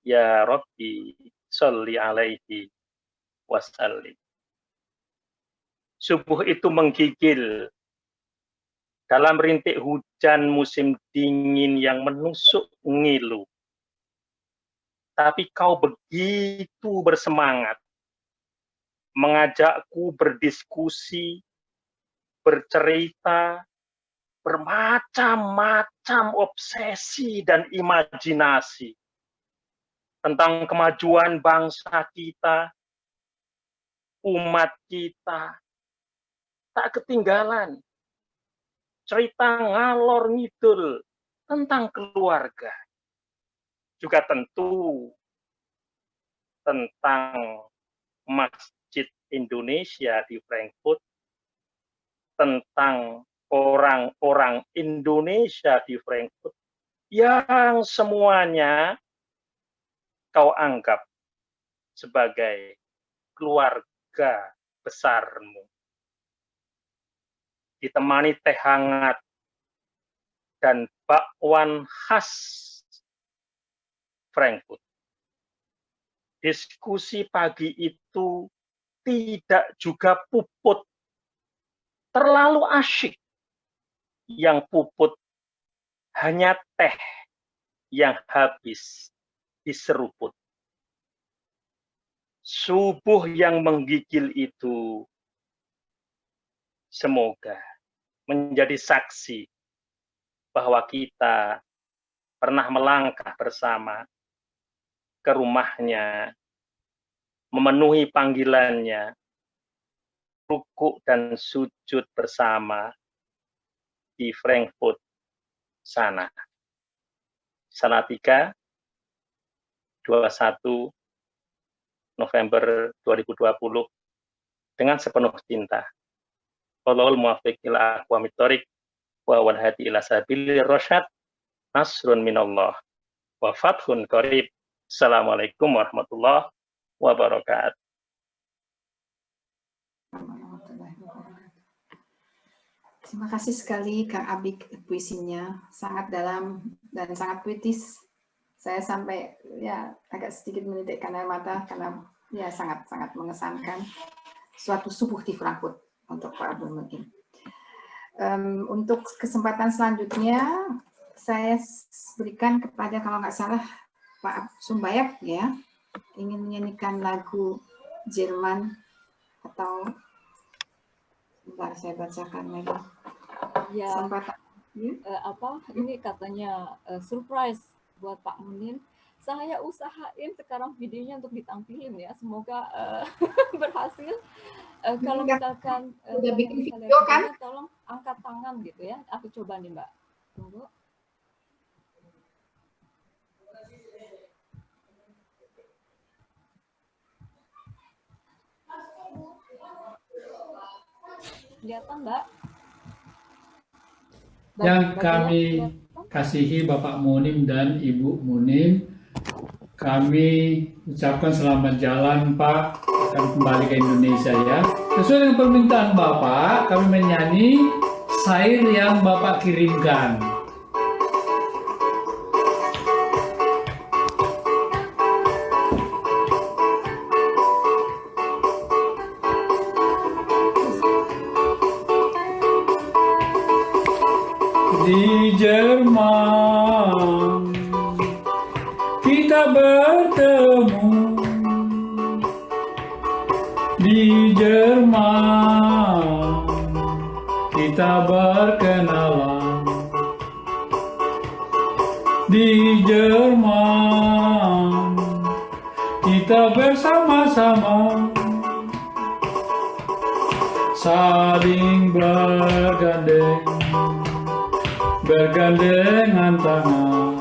ya Rabbi sholli alaihi wasallim. Subuh itu menggigil dalam rintik hujan musim dingin yang menusuk ngilu. Tapi kau begitu bersemangat mengajakku berdiskusi, bercerita, bermacam-macam obsesi dan imajinasi tentang kemajuan bangsa kita, umat kita. Tak ketinggalan cerita ngalor ngidul tentang keluarga. Juga tentu tentang Masjid Indonesia di Frankfurt, tentang orang-orang Indonesia di Frankfurt yang semuanya kau anggap sebagai keluarga besarmu. ditemani teh hangat dan bakwan khas Frankfurt. Diskusi pagi itu tidak juga puput, terlalu asyik. Yang puput hanya teh yang habis diseruput. Subuh yang menggigil itu semoga menjadi saksi bahwa kita pernah melangkah bersama ke rumahnya, memenuhi panggilannya, rukuk dan sujud bersama di Frankfurt sana. Salatiga 21 November 2020 dengan sepenuh cinta. Wallahul muwaffiq ila aqwamit thoriq wa wal hadi ila sabilir rasyad. Nasrun minallah wa fathun qarib. Assalamualaikum warahmatullahi wabarakatuh. Terima kasih sekali Kang Abik, puisinya sangat dalam dan sangat puitis. Saya sampai ya agak sedikit menitikkan air mata karena ya sangat mengesankan suatu subuh di Frankfurt untuk Pak Abdul Munim. Untuk kesempatan selanjutnya saya berikan kepada, kalau nggak salah, Pak Sumbayak ya, ingin menyanyikan lagu Jerman atau sebentar saya bacakan lagi. Ya, Kesempatan. Ini katanya surprise buat Pak Munim. Saya usahain sekarang videonya untuk ditampilin ya, semoga berhasil. Kalau misalkan udah bikin video kan, tolong angkat tangan gitu ya. Aku coba nih Mbak. Tunggu. Kelihatan Mbak? Yang kami kasihi Bapak Munim dan Ibu Munim, kami ucapkan selamat jalan Pak, akan kembali ke Indonesia ya. Sesuai dengan permintaan Bapak, kami menyanyi syair yang Bapak kirimkan. Di Jerman kita bertemu, di Jerman kita berkenalan, di Jerman kita bersama-sama saling bergandengan tangan.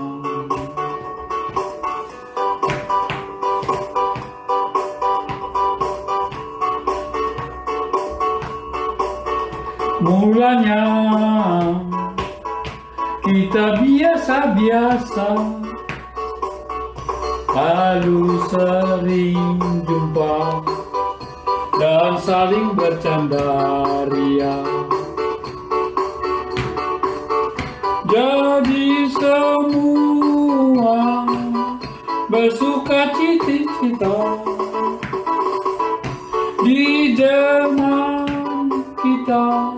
Mulanya kita biasa-biasa, lalu sering jumpa dan saling bercanda ria. Jadi semua bersuka cita di Jerman kita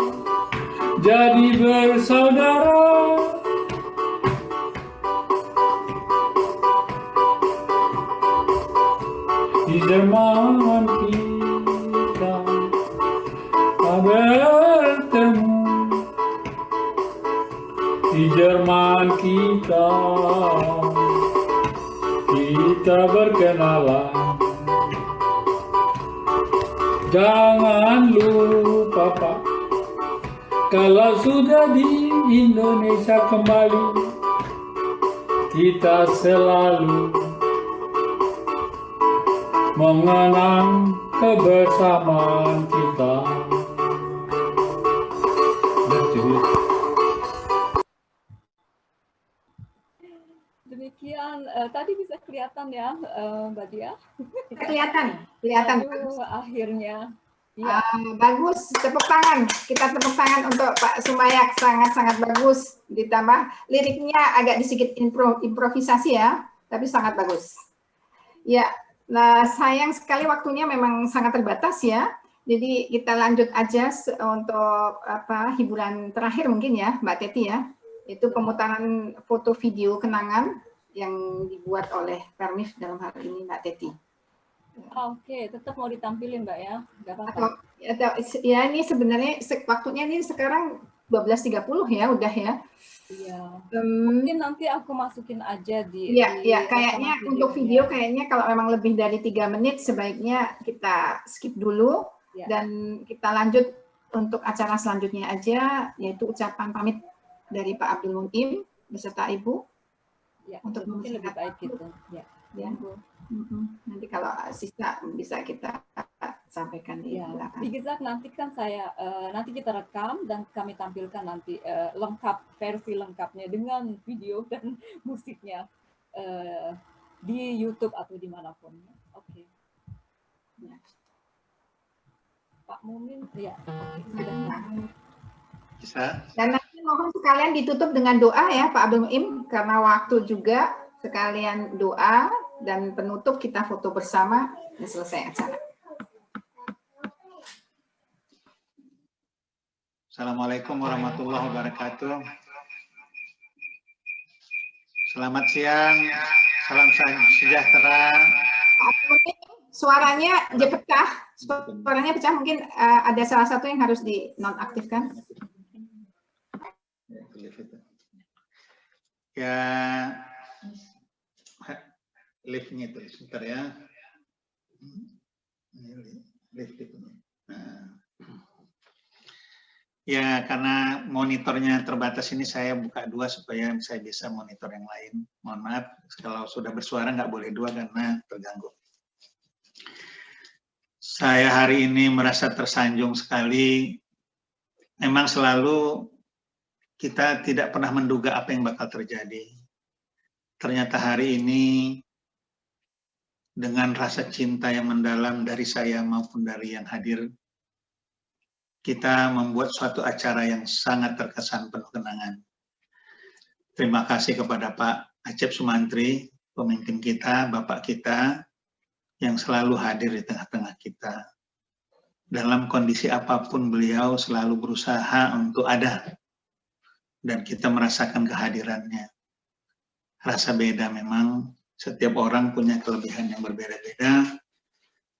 jadi bersaudara. Di Jerman kita bertemu, di Jerman kita berkenalan. Jangan lupa Pak, kalau sudah di Indonesia kembali, kita selalu mengenang kebersamaan kita. Demikian, tadi bisa kelihatan ya Mbak Dia? Kelihatan. Aduh, akhirnya Iya. Bagus, tepuk tangan. Kita tepuk tangan untuk Pak Sumayak, sangat-sangat bagus. Ditambah liriknya agak sedikit improvisasi ya, tapi sangat bagus. Ya, nah sayang sekali waktunya memang sangat terbatas ya. Jadi kita lanjut aja untuk hiburan terakhir mungkin ya, Mbak Teti ya. Itu pemutaran foto video kenangan yang dibuat oleh Permif dalam hal ini Mbak Teti. Oke, tetap mau ditampilin Mbak ya, nggak apa-apa. Ya ini sebenarnya waktunya ini sekarang 12.30 ya, udah ya. Iya. Mungkin nanti aku masukin aja di. Iya, kayaknya untuk video kayaknya kalau memang lebih dari 3 menit sebaiknya kita skip dulu dan kita lanjut untuk acara selanjutnya aja, yaitu ucapan pamit dari Pak Abdul Munim beserta Ibu. Ya, untuk mungkin lebih baik gitu. Ya. Nanti kalau sisa bisa kita sampaikan di belakang. Digizak nanti kan nanti kita rekam dan kami tampilkan nanti versi lengkapnya dengan video dan musiknya di YouTube atau dimanapun. Oke. Ya. Pak Mumin, ya sudah. Bisa. Dan nanti mohon sekalian ditutup dengan doa ya Pak Abdul Munim, karena waktu juga sekalian doa dan penutup kita foto bersama dan selesai acara. Assalamualaikum warahmatullahi wabarakatuh. Selamat siang, salam sejahtera. Suaranya pecah, mungkin ada salah satu yang harus dinonaktifkan. Ya, liftnya itu sebentar ya. Lift itu. Ya, karena monitornya terbatas ini saya buka 2 supaya saya bisa monitor yang lain. Mohon maaf kalau sudah bersuara nggak boleh 2 karena terganggu. Saya hari ini merasa tersanjung sekali. Memang selalu kita tidak pernah menduga apa yang bakal terjadi. Ternyata hari ini dengan rasa cinta yang mendalam dari saya maupun dari yang hadir, kita membuat suatu acara yang sangat terkesan penuh kenangan. Terima kasih kepada Pak Acep Sumantri, pemimpin kita, Bapak kita, yang selalu hadir di tengah-tengah kita. Dalam kondisi apapun beliau selalu berusaha untuk ada, dan kita merasakan kehadirannya. Rasa beda memang, setiap orang punya kelebihan yang berbeda-beda,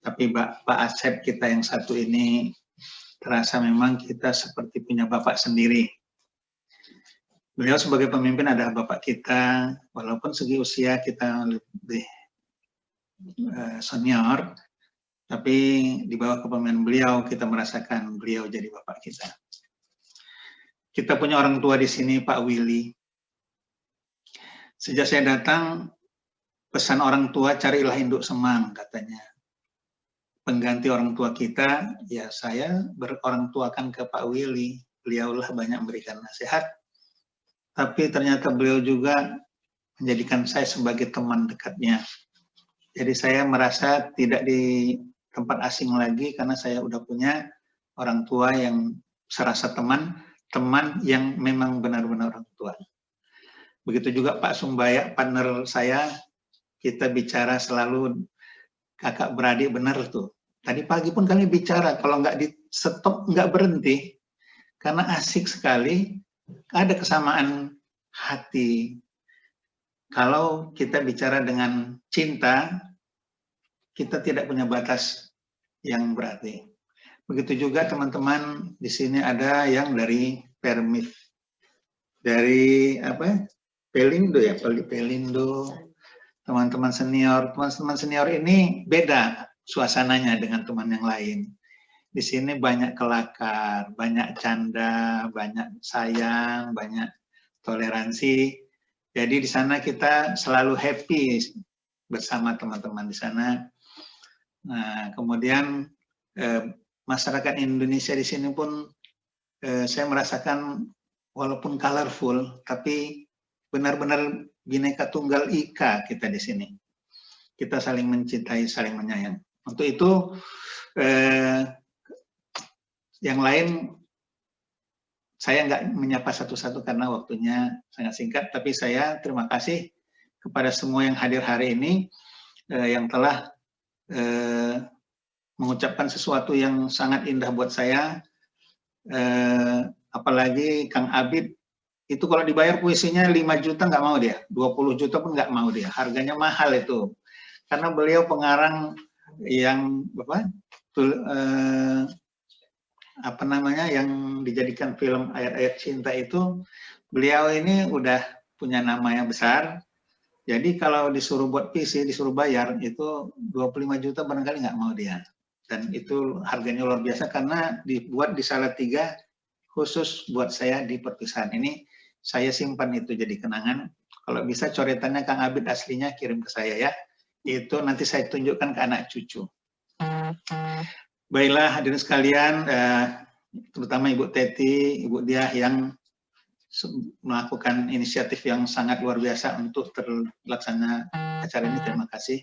tapi Pak Acep kita yang satu ini, terasa memang kita seperti punya Bapak sendiri. Beliau sebagai pemimpin adalah Bapak kita, walaupun segi usia kita lebih senior, tapi di bawah kepemimpinan beliau kita merasakan beliau jadi Bapak kita. Kita punya orang tua di sini, Pak Willy. Sejak saya datang, pesan orang tua carilah induk semang katanya. Pengganti orang tua kita, ya saya berorang tuakan ke Pak Willy. Beliaulah banyak memberikan nasihat, tapi ternyata beliau juga menjadikan saya sebagai teman dekatnya. Jadi saya merasa tidak di tempat asing lagi karena saya udah punya orang tua yang serasa teman yang memang benar-benar orang tua. Begitu juga Pak Sumbaya, partner saya, kita bicara selalu kakak beradik benar tuh. Tadi pagi pun kami bicara, kalau nggak di stop nggak berhenti, karena asik sekali, ada kesamaan hati. Kalau kita bicara dengan cinta, kita tidak punya batas yang berarti. Begitu juga teman-teman di sini ada yang dari Permif, dari apa? Pelindo ya, Pelindo. Teman-teman senior ini beda suasananya dengan teman yang lain. Di sini banyak kelakar, banyak canda, banyak sayang, banyak toleransi. Jadi di sana kita selalu happy bersama teman-teman di sana. Nah, kemudian masyarakat Indonesia di sini pun saya merasakan walaupun colorful, tapi benar-benar Bhinneka Tunggal Ika kita di sini. Kita saling mencintai, saling menyayang. Untuk itu Yang lain saya nggak menyapa satu-satu karena waktunya sangat singkat, tapi saya terima kasih kepada semua yang hadir hari ini, yang telah mengucapkan sesuatu yang sangat indah buat saya, apalagi Kang Abid, itu kalau dibayar puisinya 5 juta nggak mau dia, 20 juta pun nggak mau dia, harganya mahal itu. Karena beliau pengarang yang apa namanya yang dijadikan film Ayat-Ayat Cinta itu, beliau ini udah punya nama yang besar. Jadi kalau disuruh buat PC, disuruh bayar itu 25 juta barangkali nggak mau dia. Dan itu harganya luar biasa karena dibuat di Salatiga khusus buat saya di perpisahan ini. Saya simpan itu jadi kenangan. Kalau bisa coretannya Kang Abid aslinya kirim ke saya ya. Itu nanti saya tunjukkan ke anak cucu. Baiklah hadirin sekalian, terutama Ibu Teti, Ibu Diah yang melakukan inisiatif yang sangat luar biasa untuk terlaksana acara ini. Terima kasih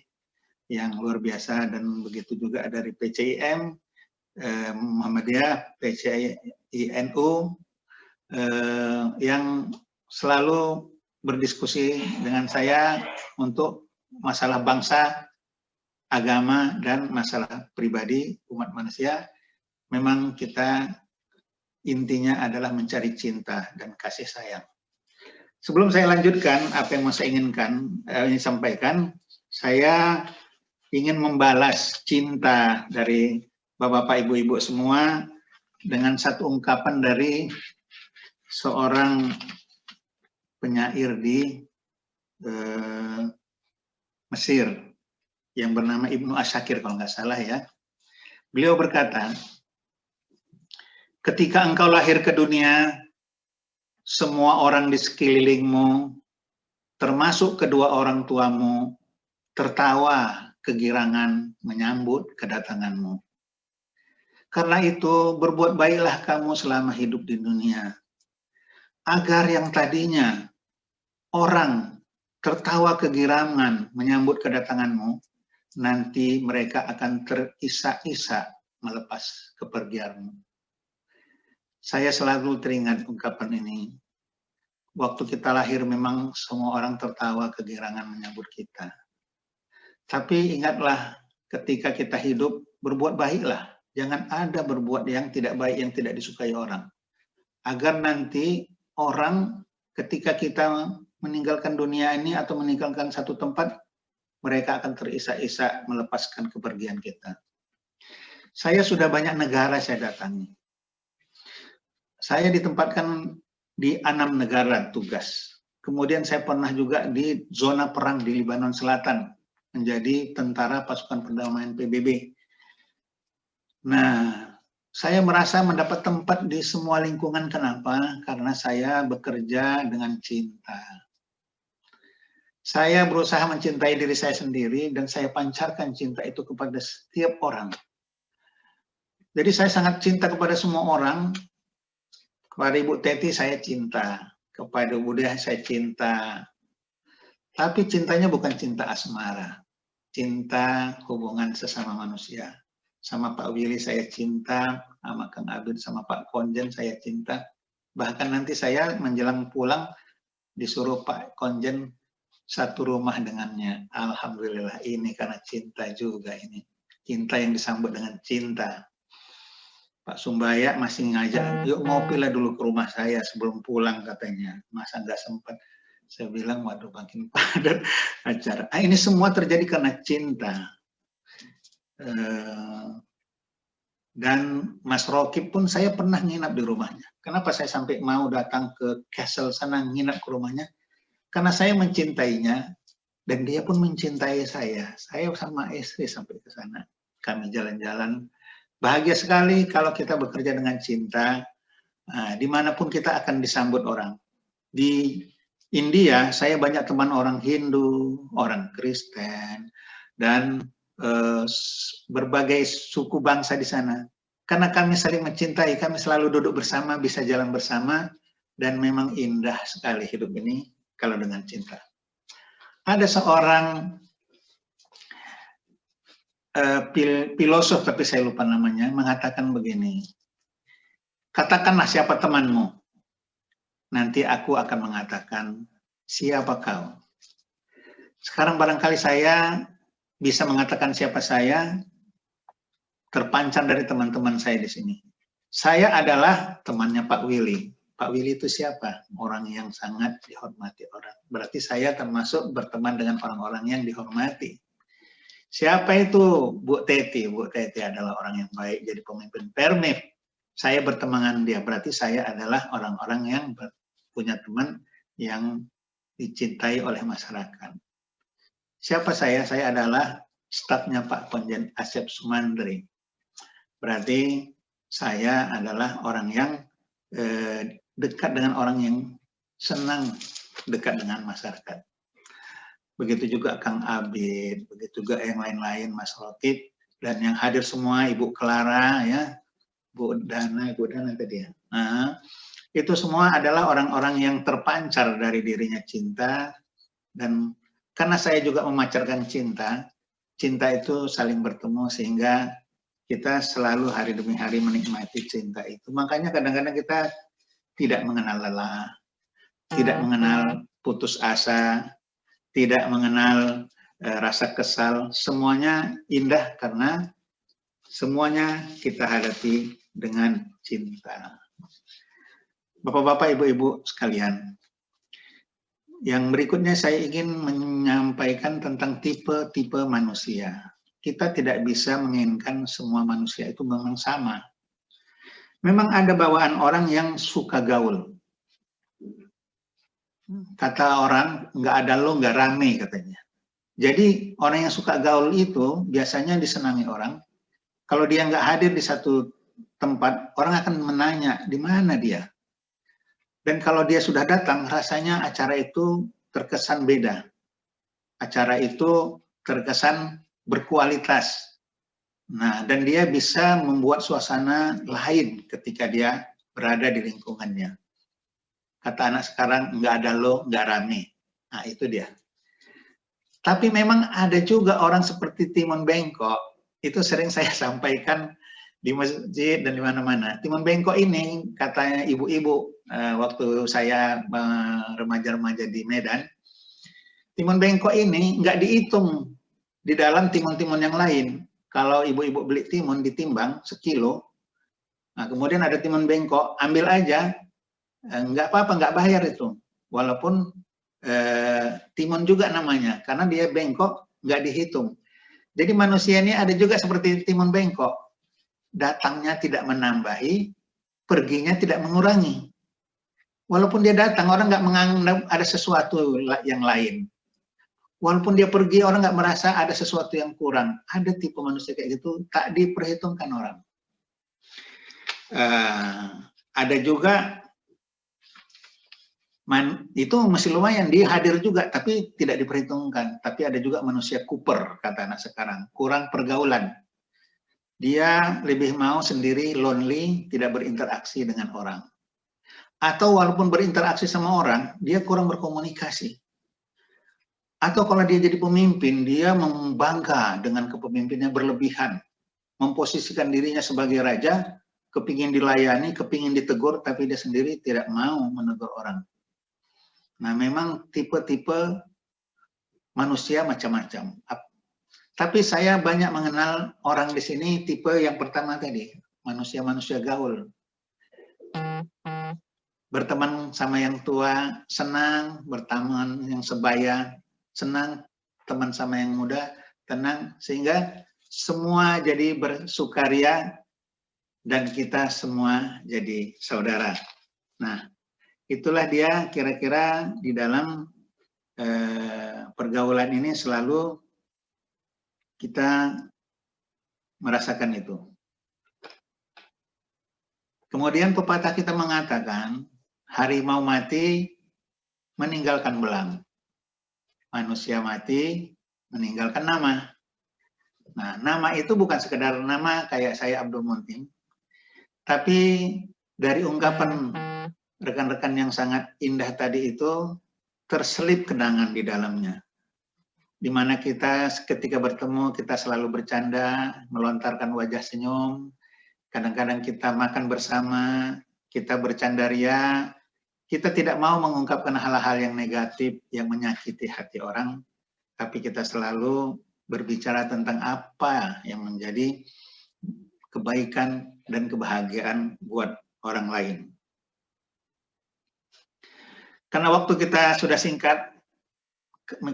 yang luar biasa, dan begitu juga dari PCIM, Muhammadiyah, PCINU, yang selalu berdiskusi dengan saya untuk masalah bangsa, agama, dan masalah pribadi umat manusia. Memang kita intinya adalah mencari cinta dan kasih sayang. Sebelum saya lanjutkan apa yang saya inginkan sampaikan, saya ingin membalas cinta dari bapak-bapak, ibu-ibu semua dengan satu ungkapan dari seorang penyair di Mesir yang bernama Ibnu Asyakir kalau nggak salah ya. Beliau berkata, ketika engkau lahir ke dunia, semua orang di sekelilingmu, termasuk kedua orang tuamu, tertawa kegirangan menyambut kedatanganmu. Karena itu, berbuat baiklah kamu selama hidup di dunia, agar yang tadinya orang tertawa kegirangan menyambut kedatanganmu, nanti mereka akan terisak-isak melepas kepergianmu. Saya selalu teringat ungkapan ini. Waktu kita lahir memang semua orang tertawa kegirangan menyambut kita. Tapi ingatlah, ketika kita hidup, berbuat baiklah. Jangan ada berbuat yang tidak baik, yang tidak disukai orang. Agar nanti orang ketika kita meninggalkan dunia ini atau meninggalkan satu tempat, mereka akan terisak-isak melepaskan kepergian kita. Saya sudah banyak negara saya datangi. Saya ditempatkan di 6 negara tugas. Kemudian saya pernah juga di zona perang di Lebanon Selatan, menjadi tentara pasukan perdamaian PBB. Nah, saya merasa mendapat tempat di semua lingkungan. Kenapa? Karena saya bekerja dengan cinta. Saya berusaha mencintai diri saya sendiri dan saya pancarkan cinta itu kepada setiap orang. Jadi saya sangat cinta kepada semua orang. Kepada Ibu Teti saya cinta, kepada Ibu Diah saya cinta. Tapi cintanya bukan cinta asmara, cinta hubungan sesama manusia. Sama Pak Willy saya cinta, sama Kang Abid, sama Pak Konjen saya cinta. Bahkan nanti saya menjelang pulang disuruh Pak Konjen satu rumah dengannya. Alhamdulillah, ini karena cinta juga ini. Cinta yang disambut dengan cinta. Pak Sumbaya masih ngajak, yuk ngopi lah dulu ke rumah saya sebelum pulang katanya. Masa nggak sempat. Saya bilang, waduh makin padat acara. Ini semua terjadi karena cinta. Dan Mas Rokib pun saya pernah nginap di rumahnya. Kenapa saya sampai mau datang ke Castle sana nginap ke rumahnya? Karena saya mencintainya dan dia pun mencintai saya. Saya sama istri sampai ke sana. Kami jalan-jalan. Bahagia sekali kalau kita bekerja dengan cinta. Dimanapun kita akan disambut orang. Di India, saya banyak teman orang Hindu, orang Kristen, dan berbagai suku bangsa di sana. Karena kami saling mencintai, kami selalu duduk bersama, bisa jalan bersama, dan memang indah sekali hidup ini kalau dengan cinta. Ada seorang filosof, tapi saya lupa namanya, mengatakan begini, Katakanlah siapa temanmu. Nanti aku akan mengatakan, siapa kau? Sekarang barangkali saya bisa mengatakan siapa saya, terpancar dari teman-teman saya di sini. Saya adalah temannya Pak Willy. Pak Willy itu siapa? Orang yang sangat dihormati orang. Berarti saya termasuk berteman dengan orang-orang yang dihormati. Siapa itu Bu Teti? Bu Teti adalah orang yang baik, jadi pemimpin Permif. Saya berteman dia, berarti saya adalah orang-orang yang punya teman yang dicintai oleh masyarakat. Siapa saya? Saya adalah stafnya Pak Konjen Asep Sumantri. Berarti saya adalah orang yang dekat dengan orang yang senang dekat dengan masyarakat. Begitu juga Kang Abid, begitu juga yang lain-lain, Mas Rotib, dan yang hadir semua, Ibu Clara, ya, Bu Dana tadi ya. Nah, itu semua adalah orang-orang yang terpancar dari dirinya cinta, dan karena saya juga memancarkan cinta, cinta itu saling bertemu sehingga kita selalu hari demi hari menikmati cinta itu. Makanya kadang-kadang kita tidak mengenal lelah, tidak mengenal putus asa, tidak mengenal rasa kesal, semuanya indah karena semuanya kita hadapi dengan cinta. Bapak-bapak, ibu-ibu sekalian, yang berikutnya saya ingin menyampaikan tentang tipe-tipe manusia. Kita tidak bisa menginginkan semua manusia itu memang sama. Memang ada bawaan orang yang suka gaul. Kata orang, nggak ada lo, nggak rame katanya. Jadi orang yang suka gaul itu biasanya disenangi orang. Kalau dia nggak hadir di satu tempat, orang akan menanya, di mana dia? Dan kalau dia sudah datang, rasanya acara itu terkesan beda. Acara itu terkesan berkualitas. Nah, dan dia bisa membuat suasana lain ketika dia berada di lingkungannya. Kata anak sekarang, nggak ada lo, nggak rame. Nah, itu dia. Tapi memang ada juga orang seperti Timon Bengkok, itu sering saya sampaikan di masjid dan di mana-mana. Timon Bengkok ini, katanya ibu-ibu, waktu saya remaja-remaja di Medan, Timon Bengkok ini nggak dihitung di dalam timun-timun yang lain. Kalau ibu-ibu beli timun ditimbang sekilo, nah kemudian ada timun bengkok, ambil aja, nggak apa-apa, nggak bayar itu. Walaupun timun juga namanya, karena dia bengkok, nggak dihitung. Jadi manusia ini ada juga seperti timun bengkok, datangnya tidak menambahi, perginya tidak mengurangi. Walaupun dia datang, orang nggak menganggap ada sesuatu yang lain. Walaupun dia pergi, orang nggak merasa ada sesuatu yang kurang. Ada tipe manusia kayak gitu, tak diperhitungkan orang. Ada juga, itu masih lumayan, dia hadir juga, tapi tidak diperhitungkan. Tapi ada juga manusia kuper, kata anak sekarang, kurang pergaulan. Dia lebih mau sendiri, lonely, tidak berinteraksi dengan orang. Atau walaupun berinteraksi sama orang, dia kurang berkomunikasi. Atau kalau dia jadi pemimpin, dia membangga dengan kepemimpinannya berlebihan. Memposisikan dirinya sebagai raja, kepingin dilayani, kepingin ditegur, tapi dia sendiri tidak mau menegur orang. Nah, memang tipe-tipe manusia macam-macam. Tapi saya banyak mengenal orang di sini, tipe yang pertama tadi, manusia-manusia gaul. Berteman sama yang tua, senang, berteman yang sebaya, senang, teman sama yang muda, tenang, sehingga semua jadi bersukaria dan kita semua jadi saudara. Nah, itulah dia kira-kira di dalam pergaulan ini selalu kita merasakan itu. Kemudian pepatah kita mengatakan, harimau mati meninggalkan belang. Manusia mati meninggalkan nama. Nah, nama itu bukan sekedar nama kayak saya Abdul Muntim, tapi dari ungkapan rekan-rekan yang sangat indah tadi itu terselip kenangan di dalamnya. Di mana kita ketika bertemu, kita selalu bercanda, melontarkan wajah senyum, Kadang-kadang kita makan bersama, kita bercandaria, kita tidak mau mengungkapkan hal-hal yang negatif, yang menyakiti hati orang, tapi kita selalu berbicara tentang apa yang menjadi kebaikan dan kebahagiaan buat orang lain. Karena waktu kita sudah singkat,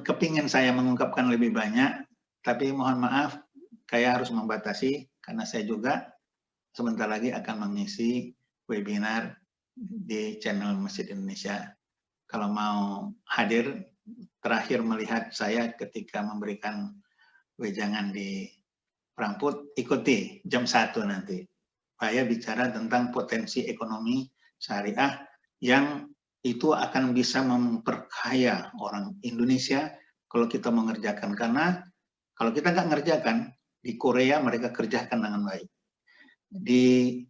kepingin saya mengungkapkan lebih banyak, tapi mohon maaf, saya harus membatasi, karena saya juga sebentar lagi akan mengisi webinar di channel Masjid Indonesia. Kalau mau hadir, terakhir melihat saya ketika memberikan wejangan di Frankfurt, ikuti jam 1 nanti. Saya bicara tentang potensi ekonomi syariah yang itu akan bisa memperkaya orang Indonesia kalau kita mengerjakan. Karena kalau kita nggak ngerjakan, di Korea mereka kerjakan dengan baik. Di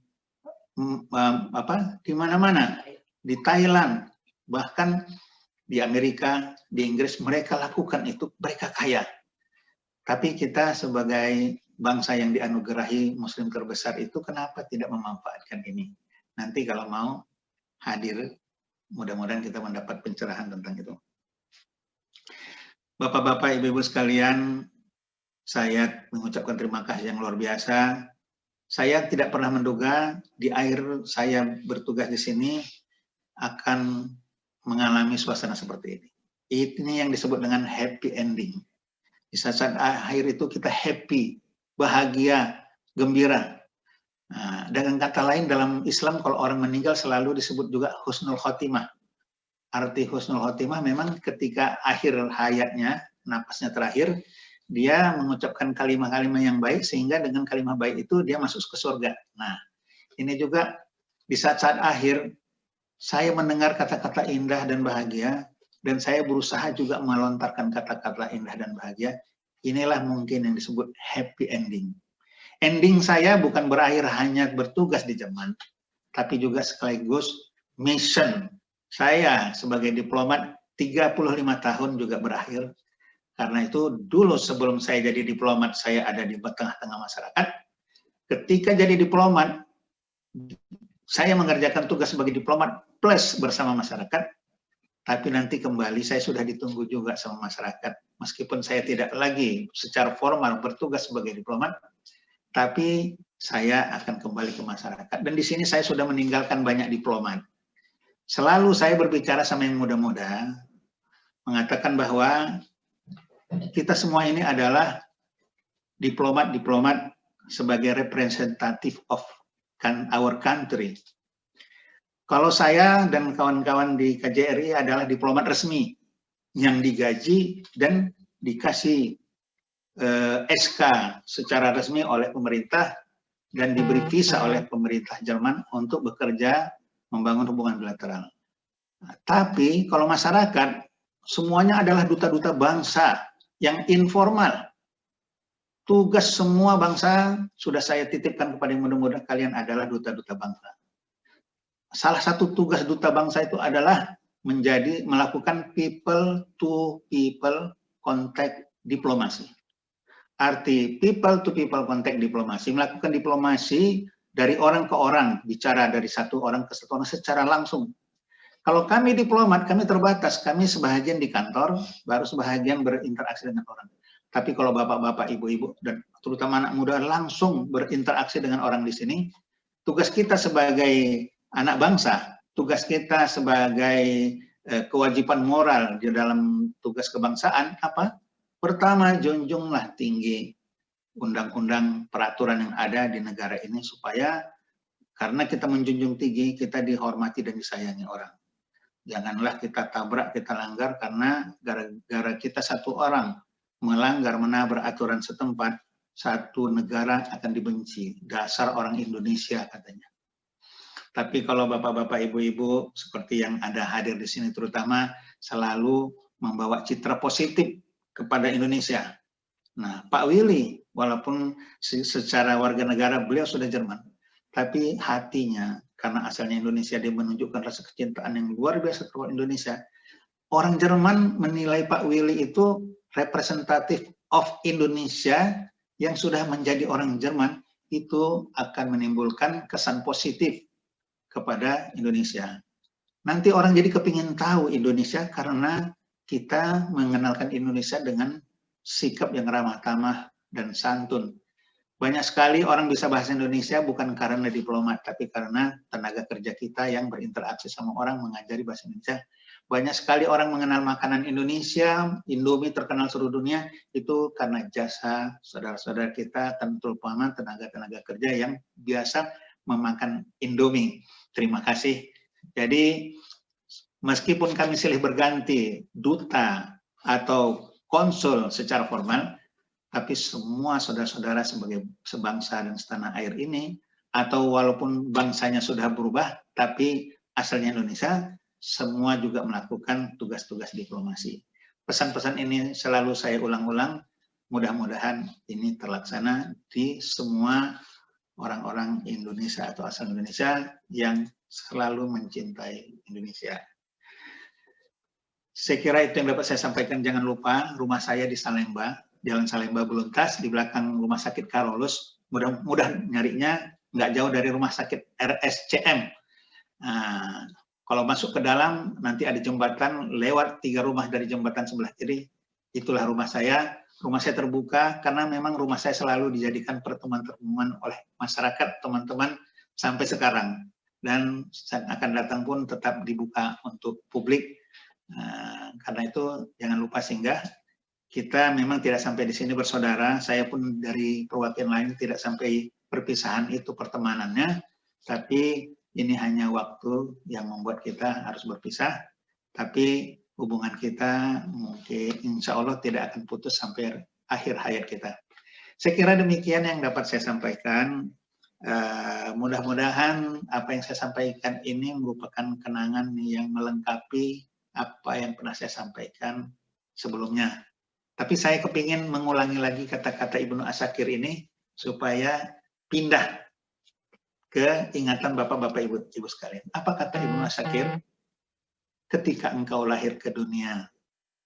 mana-mana, di Thailand, bahkan di Amerika, di Inggris, mereka lakukan itu, mereka kaya. Tapi kita sebagai bangsa yang dianugerahi Muslim terbesar itu, kenapa tidak memanfaatkan ini? Nanti kalau mau hadir, mudah-mudahan kita mendapat pencerahan tentang itu. Bapak-bapak, ibu-ibu sekalian, saya mengucapkan terima kasih yang luar biasa. Saya tidak pernah menduga di akhir saya bertugas di sini akan mengalami suasana seperti ini. Ini yang disebut dengan happy ending. Di saat akhir itu kita happy, bahagia, gembira. Nah, dengan kata lain dalam Islam kalau orang meninggal selalu disebut juga husnul khotimah. Arti husnul khotimah memang ketika akhir hayatnya, napasnya terakhir, dia mengucapkan kalimat-kalimat yang baik sehingga dengan kalimat baik itu dia masuk ke surga. Nah, ini juga di saat-saat akhir saya mendengar kata-kata indah dan bahagia dan saya berusaha juga melontarkan kata-kata indah dan bahagia. Inilah mungkin yang disebut happy ending. Ending saya bukan berakhir hanya bertugas di Jerman, tapi juga sekaligus mission. Saya sebagai diplomat 35 tahun juga berakhir. Karena itu dulu sebelum saya jadi diplomat, saya ada di tengah-tengah masyarakat. Ketika jadi diplomat, saya mengerjakan tugas sebagai diplomat plus bersama masyarakat. Tapi nanti kembali saya sudah ditunggu juga sama masyarakat. Meskipun saya tidak lagi secara formal bertugas sebagai diplomat, tapi saya akan kembali ke masyarakat. Dan di sini saya sudah meninggalkan banyak diplomat. Selalu saya berbicara sama yang muda-muda, mengatakan bahwa kita semua ini adalah diplomat-diplomat sebagai representative of our country. Kalau saya dan kawan-kawan di KJRI adalah diplomat resmi yang digaji dan dikasih SK secara resmi oleh pemerintah dan diberi visa oleh pemerintah Jerman untuk bekerja membangun hubungan bilateral. Nah, tapi kalau masyarakat semuanya adalah duta-duta bangsa yang informal. Tugas semua bangsa sudah saya titipkan kepada yang muda-muda kalian adalah duta-duta bangsa. Salah satu tugas duta bangsa itu adalah melakukan people to people contact diplomasi. Arti people to people contact diplomasi, melakukan diplomasi dari orang ke orang, bicara dari satu orang ke satu orang secara langsung. Kalau kami diplomat, kami terbatas, kami sebahagian di kantor, baru sebahagian berinteraksi dengan orang. Tapi kalau bapak-bapak, ibu-ibu, dan terutama anak muda langsung berinteraksi dengan orang di sini, tugas kita sebagai anak bangsa, tugas kita sebagai kewajiban moral di dalam tugas kebangsaan, apa? Pertama, junjunglah tinggi undang-undang peraturan yang ada di negara ini supaya karena kita menjunjung tinggi, kita dihormati dan disayangi orang. Janganlah kita tabrak, kita langgar karena gara-gara kita satu orang melanggar, menabrak aturan setempat, satu negara akan dibenci. Dasar orang Indonesia katanya. Tapi kalau bapak-bapak, ibu-ibu seperti yang ada hadir di sini terutama selalu membawa citra positif kepada Indonesia. Nah, Pak Willy, walaupun secara warga negara beliau sudah Jerman, tapi hatinya karena asalnya Indonesia dia menunjukkan rasa kecintaan yang luar biasa terhadap Indonesia. Orang Jerman menilai Pak Willy itu representatif of Indonesia yang sudah menjadi orang Jerman itu akan menimbulkan kesan positif kepada Indonesia. Nanti orang jadi kepingin tahu Indonesia karena kita mengenalkan Indonesia dengan sikap yang ramah tamah dan santun. Banyak sekali orang bisa bahasa Indonesia bukan karena diplomat, tapi karena tenaga kerja kita yang berinteraksi sama orang mengajari bahasa Indonesia. Banyak sekali orang mengenal makanan Indonesia, Indomie terkenal seluruh dunia, itu karena jasa saudara-saudara kita, terutama tenaga-tenaga kerja yang biasa memakan Indomie. Terima kasih. Jadi, meskipun kami silih berganti duta atau konsul secara formal, tapi semua saudara-saudara sebagai sebangsa dan setanah air ini, atau walaupun bangsanya sudah berubah, tapi asalnya Indonesia, semua juga melakukan tugas-tugas diplomasi. Pesan-pesan ini selalu saya ulang-ulang, mudah-mudahan ini terlaksana di semua orang-orang Indonesia atau asal Indonesia yang selalu mencintai Indonesia. Saya kira itu yang dapat saya sampaikan. Jangan lupa rumah saya di Salemba, Jalan Salemba Beluntas, di belakang Rumah Sakit Karolus. Mudah-mudah nyarinya, nggak jauh dari Rumah Sakit RSCM. Nah, kalau masuk ke dalam, nanti ada jembatan, lewat 3 rumah dari jembatan sebelah kiri, itulah rumah saya. Rumah saya terbuka, karena memang rumah saya selalu dijadikan pertemuan-pertemuan oleh masyarakat, teman-teman, sampai sekarang. Dan saat akan datang pun tetap dibuka untuk publik. Karena itu, jangan lupa singgah. Kita memang tidak sampai di sini bersaudara, saya pun dari perwakilan lain tidak sampai perpisahan itu pertemanannya, tapi ini hanya waktu yang membuat kita harus berpisah, tapi hubungan kita mungkin insya Allah tidak akan putus sampai akhir hayat kita. Saya kira demikian yang dapat saya sampaikan. Mudah-mudahan apa yang saya sampaikan ini merupakan kenangan yang melengkapi apa yang pernah saya sampaikan sebelumnya. Tapi saya kepingin mengulangi lagi kata-kata Ibnu Asakir ini supaya pindah ke ingatan bapak-bapak ibu sekalian. Apa kata Ibnu Asakir? Ketika engkau lahir ke dunia,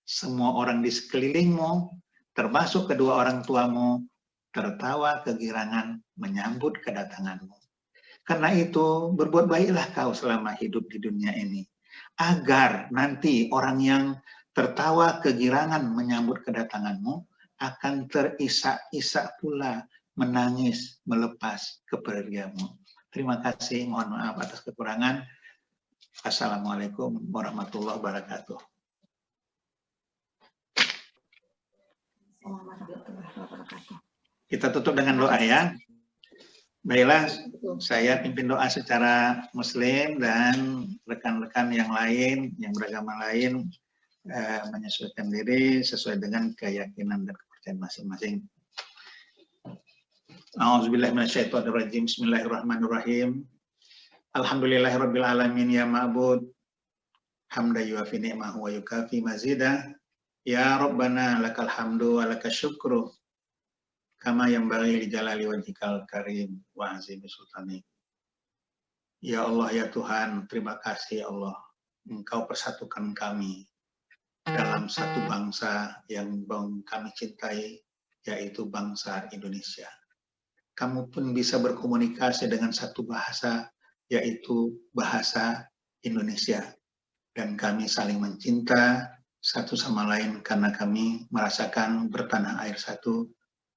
semua orang di sekelilingmu, termasuk kedua orang tuamu, tertawa kegirangan menyambut kedatanganmu. Karena itu, berbuat baiklah kau selama hidup di dunia ini, agar nanti orang yang tertawa kegirangan menyambut kedatanganmu akan terisak-isak pula menangis melepas kepergianmu. Terima kasih, mohon maaf atas kekurangan. Assalamualaikum warahmatullahi wabarakatuh. Kita tutup dengan doa ya. Baiklah, saya pimpin doa secara muslim dan rekan-rekan yang lain, yang beragama lain, menyesuaikan diri sesuai dengan keyakinan dan kepercayaan masing-masing. A'udzubillahi minasyaitonirrajim. Bismillahirrahmanirrahim. Alhamdulillahirabbil alamin ya ma'bud. Hamda yuafi ni'mahu wa yukafi mazidah. Ya Rabbana lakal hamdu wa lakal syukru. Kama yanbaghi li jalali wajhikal karim wa azimi sultanik. Ya Allah ya Tuhan, terima kasih ya Allah. Engkau persatukan kami dalam satu bangsa yang kami cintai, yaitu bangsa Indonesia. Kamu pun bisa berkomunikasi dengan satu bahasa, yaitu bahasa Indonesia. Dan kami saling mencinta satu sama lain karena kami merasakan bertanah air satu,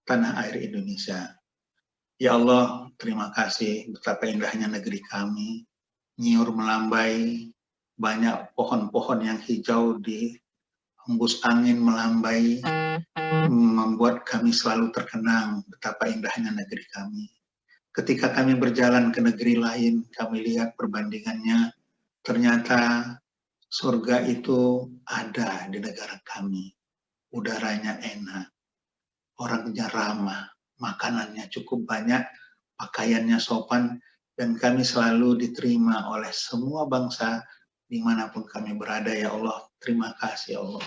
tanah air Indonesia. Ya Allah, terima kasih betapa indahnya negeri kami, nyiur melambai, banyak pohon-pohon yang hijau di hembus angin melambai, membuat kami selalu terkenang betapa indahnya negeri kami. Ketika kami berjalan ke negeri lain, kami lihat perbandingannya, ternyata surga itu ada di negara kami. Udaranya enak, orangnya ramah, makanannya cukup banyak, pakaiannya sopan, dan kami selalu diterima oleh semua bangsa dimanapun kami berada. Ya Allah, terima kasih ya Allah.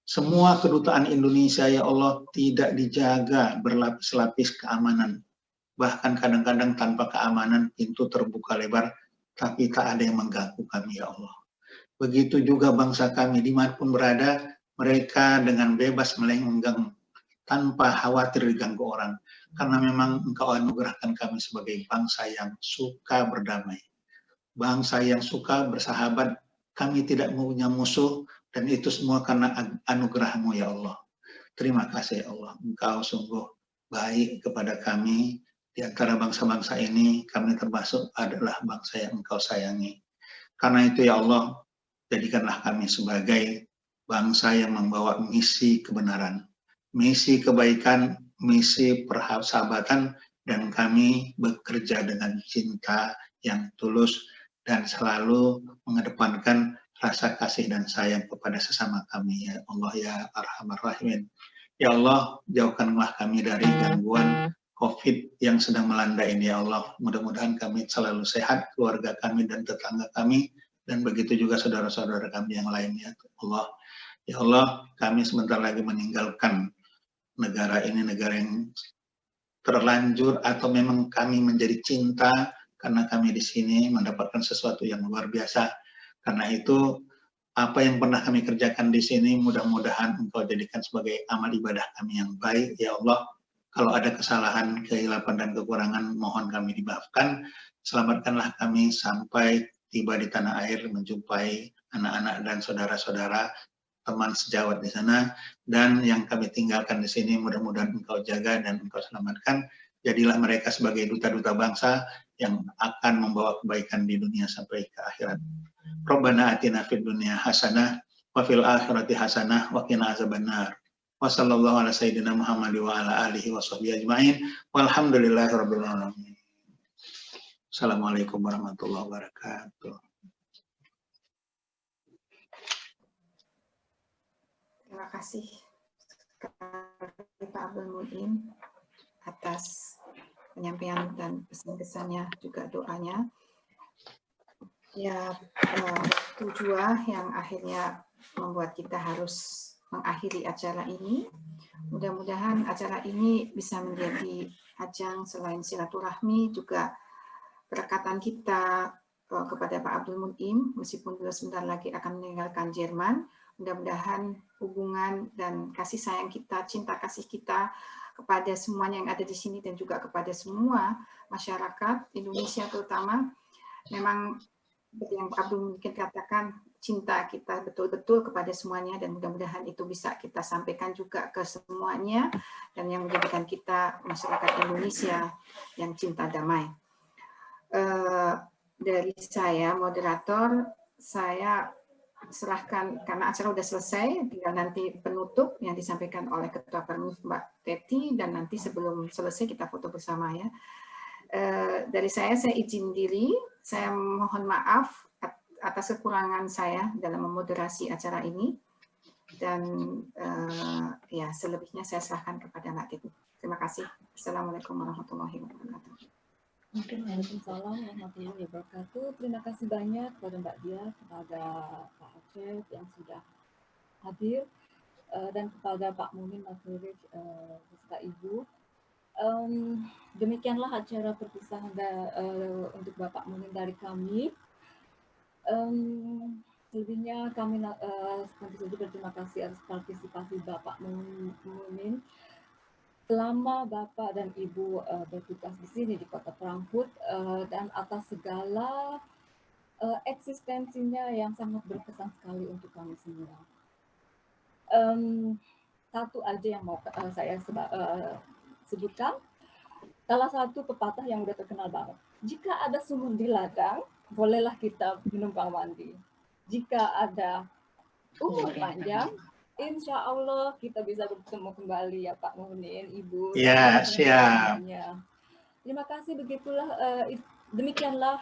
Semua kedutaan Indonesia ya Allah tidak dijaga berlapis-lapis keamanan. Bahkan kadang-kadang tanpa keamanan pintu terbuka lebar, tapi tak ada yang mengganggu kami ya Allah. Begitu juga bangsa kami dimanapun berada, mereka dengan bebas melenggang tanpa khawatir diganggu orang. karena memang Engkau anugerahkan kami sebagai bangsa yang suka berdamai, bangsa yang suka bersahabat. Kami tidak punya musuh, dan itu semua karena anugerah-Mu ya Allah. Terima kasih ya Allah, Engkau sungguh baik kepada kami. Di antara bangsa-bangsa ini, kami termasuk adalah bangsa yang Engkau sayangi. Karena itu ya Allah, jadikanlah kami sebagai bangsa yang membawa misi kebenaran, misi kebaikan, misi persahabatan, dan kami bekerja dengan cinta yang tulus dan selalu mengedepankan rasa kasih dan sayang kepada sesama kami ya Allah ya Arhamar Rahimin. Ya Allah, jauhkanlah kami dari gangguan COVID yang sedang melanda ini ya Allah. Mudah-mudahan kami selalu sehat, keluarga kami dan tetangga kami, dan begitu juga saudara-saudara kami yang lainnya Allah. Ya Allah, kami sebentar lagi meninggalkan negara ini, negara yang terlanjur, atau memang kami menjadi cinta karena kami di sini mendapatkan sesuatu yang luar biasa. Karena itu, apa yang pernah kami kerjakan di sini, mudah-mudahan Engkau jadikan sebagai amal ibadah kami yang baik. Ya Allah, kalau ada kesalahan, kehilapan, dan kekurangan, mohon kami dimaafkan. Selamatkanlah kami sampai tiba di tanah air, menjumpai anak-anak dan saudara-saudara, teman sejawat di sana, dan yang kami tinggalkan di sini, mudah-mudahan Engkau jaga dan Engkau selamatkan. Jadilah mereka sebagai duta-duta bangsa yang akan membawa kebaikan di dunia sampai ke akhirat. Rabbana atina fid dunya hasanah wa fil akhirati hasanah wa qina azabannar. Wa sallallahu ala sayyidina Muhammad wa ala alihi wa sahbihi ajma'in. Walhamdulillahirabbil alamin. Assalamualaikum warahmatullahi wabarakatuh. Terima kasih Pak Abdul Munim atas penyampaian dan pesan-pesannya, juga doanya. Ya, waktu juga yang akhirnya membuat kita harus mengakhiri acara ini. Mudah-mudahan acara ini bisa menjadi ajang selain silaturahmi, juga kedekatan kita kepada Pak Abdul Munim, meskipun beliau sebentar lagi akan meninggalkan Jerman. Mudah-mudahan hubungan dan kasih sayang kita, cinta kasih kita kepada semuanya yang ada di sini dan juga kepada semua masyarakat Indonesia terutama, memang seperti yang Pak Abdul mungkin katakan, cinta kita betul-betul kepada semuanya, dan mudah-mudahan itu bisa kita sampaikan juga ke semuanya, dan yang menjadikan kita masyarakat Indonesia yang cinta damai. Dari saya, moderator, saya serahkan, karena acara sudah selesai, tinggal nanti penutup yang disampaikan oleh Ketua Permif Mbak Teti, dan nanti sebelum selesai kita foto bersama ya. Dari saya izin diri, saya mohon maaf atas kekurangan saya dalam memoderasi acara ini, dan ya selebihnya saya serahkan kepada Mbak Teti. Terima kasih. Assalamualaikum warahmatullahi wabarakatuh. Waalaikumsalam warahmatullahi wabarakatuh. Terima kasih banyak kepada Mbak Dia, kepada Pak Acep yang sudah hadir, dan kepada Pak Mumin Maturif beserta Ibu. Demikianlah acara perpisahan untuk Bapak Mumin dari kami. Selebihnya kami tentu saja berterima kasih atas partisipasi Bapak Mumin. Selama Bapak dan Ibu bertugas di sini di Kota Frankfurt, dan atas segala eksistensinya yang sangat berkesan sekali untuk kami semua. Satu aja yang mau saya sebutkan, salah satu pepatah yang udah terkenal banget. Jika ada sumur di ladang, bolehlah kita menumpang mandi. Jika ada umur panjang, insya Allah kita bisa bertemu kembali ya Pak Munin, Ibu. Ya, siap. Terima kasih, begitulah, demikianlah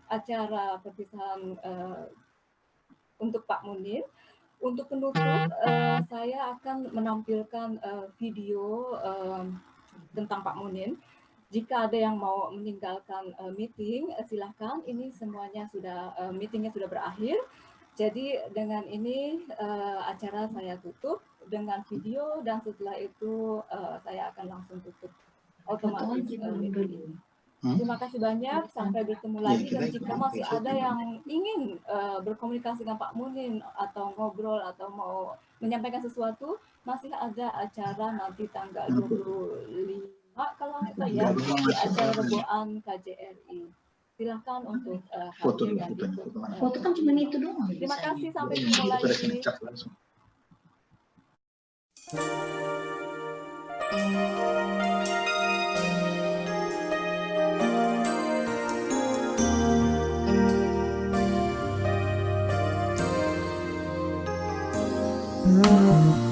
acara perpisahan untuk Pak Munin. Untuk penutup, saya akan menampilkan video tentang Pak Munin. Jika ada yang mau meninggalkan meeting, silahkan. Ini semuanya sudah, meetingnya sudah berakhir. Jadi dengan ini acara saya tutup dengan video, dan setelah itu saya akan langsung tutup otomatis meeting ini. Terima kasih banyak, sampai bertemu lagi, dan jika masih ada yang ingin berkomunikasi dengan Pak Munin atau ngobrol atau mau menyampaikan sesuatu, masih ada acara nanti tanggal 25 Kalau ya di acara reboan KJRI, silakan untuk Foto hadir dulu, dan fotonya, ikut. foto mana? Foto kan cuma itu doang. Terima biasanya. kasih, sampai Ini ketemu itu lagi. ngecap langsung. Oh